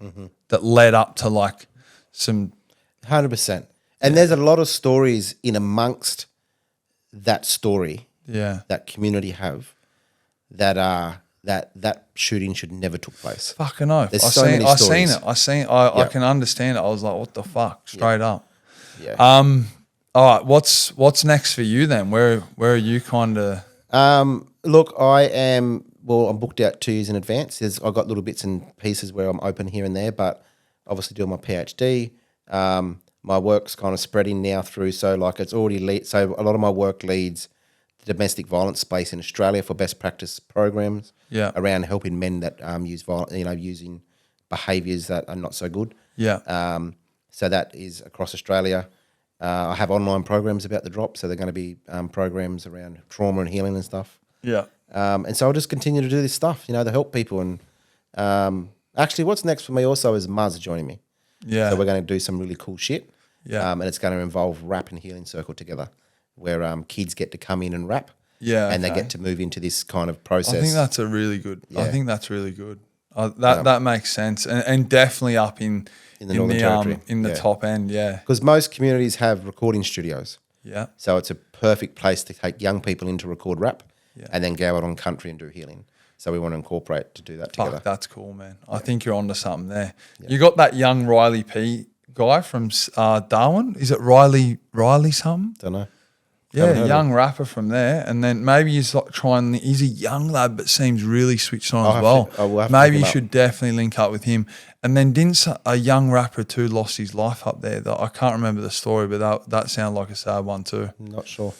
that led up to like some 100%. And there's a lot of stories in amongst that story that community have that are that shooting should never took place. Fucking oath. There's so many stories. I can understand it. I was like, what the fuck? Straight up. Yeah. All right, what's next for you then? Where are you kind of Look, I'm booked out 2 years in advance. I've got little bits and pieces where I'm open here and there, but obviously doing my PhD. My work's kind of spreading now through, so like it's already so a lot of my work leads the domestic violence space in Australia for best practice programs around helping men that use violence, using behaviours that are not so good. Yeah. So that is across Australia. I have online programs about the drop, so they're going to be programs around trauma and healing and stuff. Yeah. And so I'll just continue to do this stuff, to help people. And actually, what's next for me also is Muzz joining me. Yeah. So we're going to do some really cool shit. Yeah. And it's going to involve rap and healing circle together, where kids get to come in and rap. Yeah. And they get to move into this kind of process. I think that's a really good. Yeah. I think that's really good. That makes sense, and definitely up in the Northern Territory, in the top end. Yeah. Because most communities have recording studios. Yeah. So it's a perfect place to take young people in to record rap, and then go out on country and do healing. So we want to incorporate to do that together. Fuck, that's cool, man. I think you're onto something there. Yeah. You got that young Riley P guy from Darwin. Is it Riley something? Don't know. Yeah, young rapper from there. And then maybe he's like he's a young lad but seems really switched on as well. Maybe you should definitely link up with him. And then didn't a young rapper too lost his life up there? I can't remember the story, but that sounded like a sad one too. Not sure.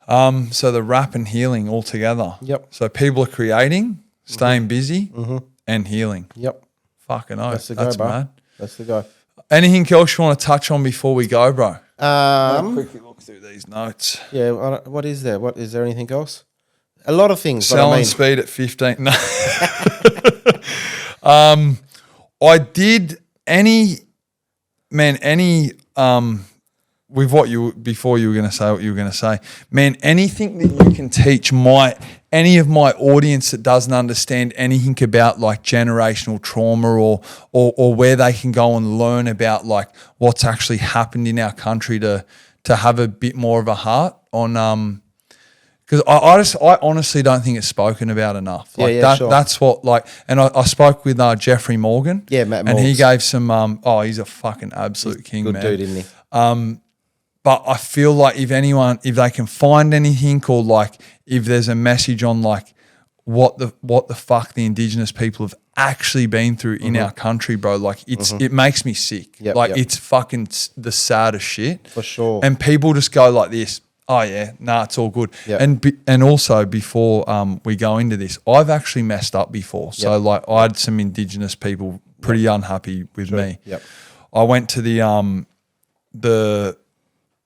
So the rap and healing all together. Yep. So people are creating, staying busy, and healing. Yep. Fucking oath. That's the go, bro. mad. That's the go. Anything else you want to touch on before we go, bro? Quickly look through these notes. Yeah. What is there? Is there anything else? A lot of things. Selling speed at 15. No. I did with what before you were going to say what you were going to say, man, anything that you can teach any of my audience that doesn't understand anything about like generational trauma or where they can go and learn about like what's actually happened in our country to have a bit more of a heart on because I honestly don't think it's spoken about enough. Like sure. That's what like, and I spoke with Jeffrey Morgan. Yeah, Matt and Morgs. he gave some. He's a fucking absolute king, good man. dude, isn't he? But I feel like if they can find anything or like if there's a message on like what the fuck the Indigenous people have actually been through in our country, bro, like it makes me sick. It's fucking the saddest shit. For sure. And people just go like this, oh yeah, nah, it's all good. Yep. And also before we go into this, I've actually messed up before. So like I had some Indigenous people pretty unhappy with me. Yep. I went to the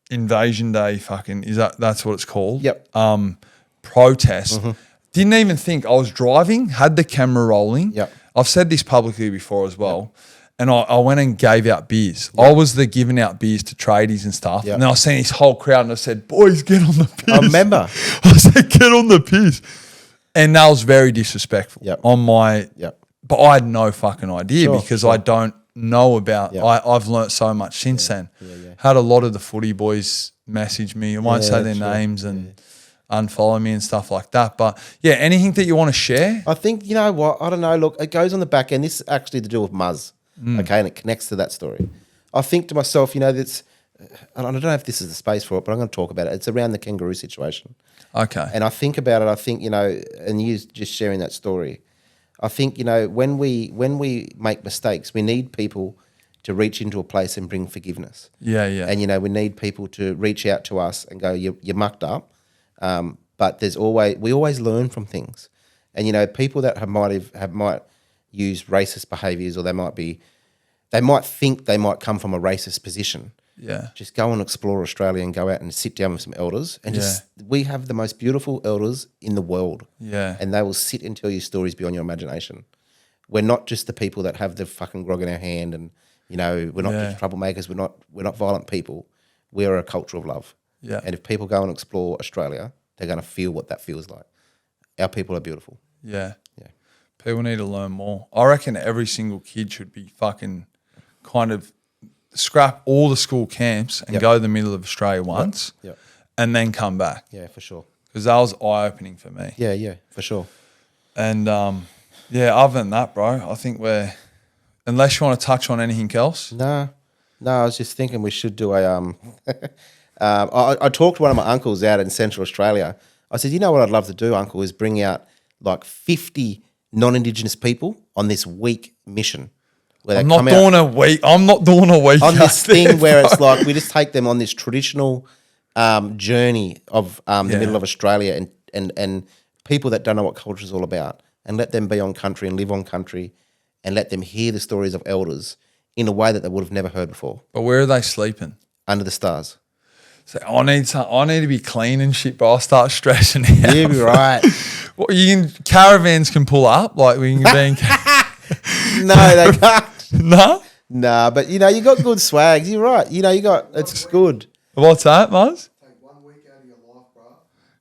Invasion Day that's what it's called. Yep. Protest. Didn't even think. I was driving, had the camera rolling. Yep. I've said this publicly before as well. And I went and gave out beers. I was the giving out beers to tradies and stuff. And then I seen this whole crowd and I said, boys, get on the piss. I remember. I said, get on the piss. And that was very disrespectful on my but I had no fucking idea because I don't know about I've learnt so much since then. Had a lot of the footy boys message me. I won't say their names and unfollow me and stuff like that. But anything that you want to share? I think, you know what, I don't know, look, it goes on the back end. This is actually to do with Muzz, okay, and it connects to that story. I think to myself, that's, and I don't know if this is the space for it, but I'm going to talk about it. It's around the kangaroo situation. Okay. And I think about it, I think, and you just sharing that story, I think, when we make mistakes, we need people to reach into a place and bring forgiveness. Yeah. And, we need people to reach out to us and go, you mucked up. But we always learn from things. And, people that might use racist behaviours or they might think they might come from a racist position. Yeah. Just go and explore Australia and go out and sit down with some elders and we have the most beautiful elders in the world. Yeah. And they will sit and tell you stories beyond your imagination. We're not just the people that have the fucking grog in our hand and, You know, we're not just troublemakers. We're not violent people. We are a culture of love. Yeah. And if people go and explore Australia, they're going to feel what that feels like. Our people are beautiful. Yeah. Yeah. People need to learn more. I reckon every single kid should be fucking kind of scrap all the school camps and go to the middle of Australia once and then come back. Yeah, for sure. Because that was eye-opening for me. Yeah, for sure. And, other than that, bro, I think unless you want to touch on anything else. No, I was just thinking we should do a I talked to one of my uncles out in Central Australia. I said, you know what I'd love to do, Uncle, is bring out like 50 non-Indigenous people on this week mission. I'm not doing a week on this thing where it's like we just take them on this traditional journey of the middle of Australia and people that don't know what culture is all about, and let them be on country and live on country, and let them hear the stories of elders in a way that they would have never heard before. But where are they sleeping? Under the stars. So I need to be clean and shit, but I'll start stressing out. You're right. Well, caravans can pull up, like we can be in No, they can't. No? Nah, but you know, you got good swags. You're right. You know, it's good. What's that, Muzz? Take 1 week out of your life, bro.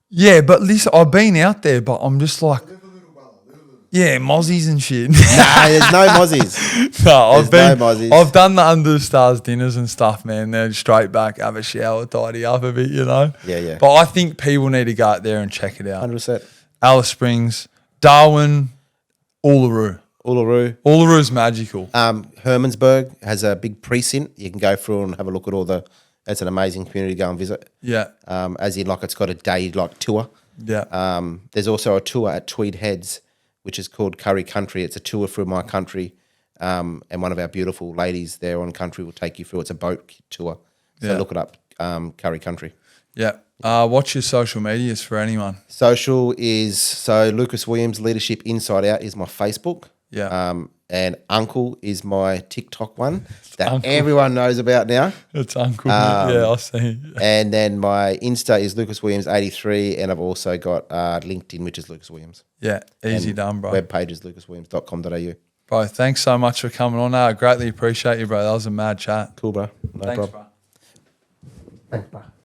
Yeah, but listen, I've been out there, but I'm just like, Live a little, brother. Live a little. yeah, mozzies and shit. Nah, there's no mozzies. No, no mozzies. I've done the under the stars dinners and stuff, man. Then straight back, have a shower, tidy up a bit, you know. Yeah. But I think people need to go out there and check it out. 100%. Alice Springs, Darwin, Uluru. Uluru's magical. Hermannsburg has a big precinct. You can go through and have a look at it's an amazing community to go and visit. Yeah. As in, like, it's got a day tour. Yeah. There's also a tour at Tweed Heads, which is called Curry Country. It's a tour through my country, and one of our beautiful ladies there on country will take you through. It's a boat tour. So look it up, Curry Country. Yeah. What's your social medias for anyone? Social is, Lukas Williams Leadership Inside Out is my Facebook. Yeah. And Uncle is my TikTok one that everyone knows about now. It's Uncle. Yeah, I see. And then my Insta is Lukas Williams 83, and I've also got LinkedIn, which is Lukas Williams. Yeah, easy done, bro. Webpage is lucaswilliams.com.au. Bro, thanks so much for coming on. I greatly appreciate you, bro. That was a mad chat. Cool, bro. No Thanks, problem. bro. Thanks, bro.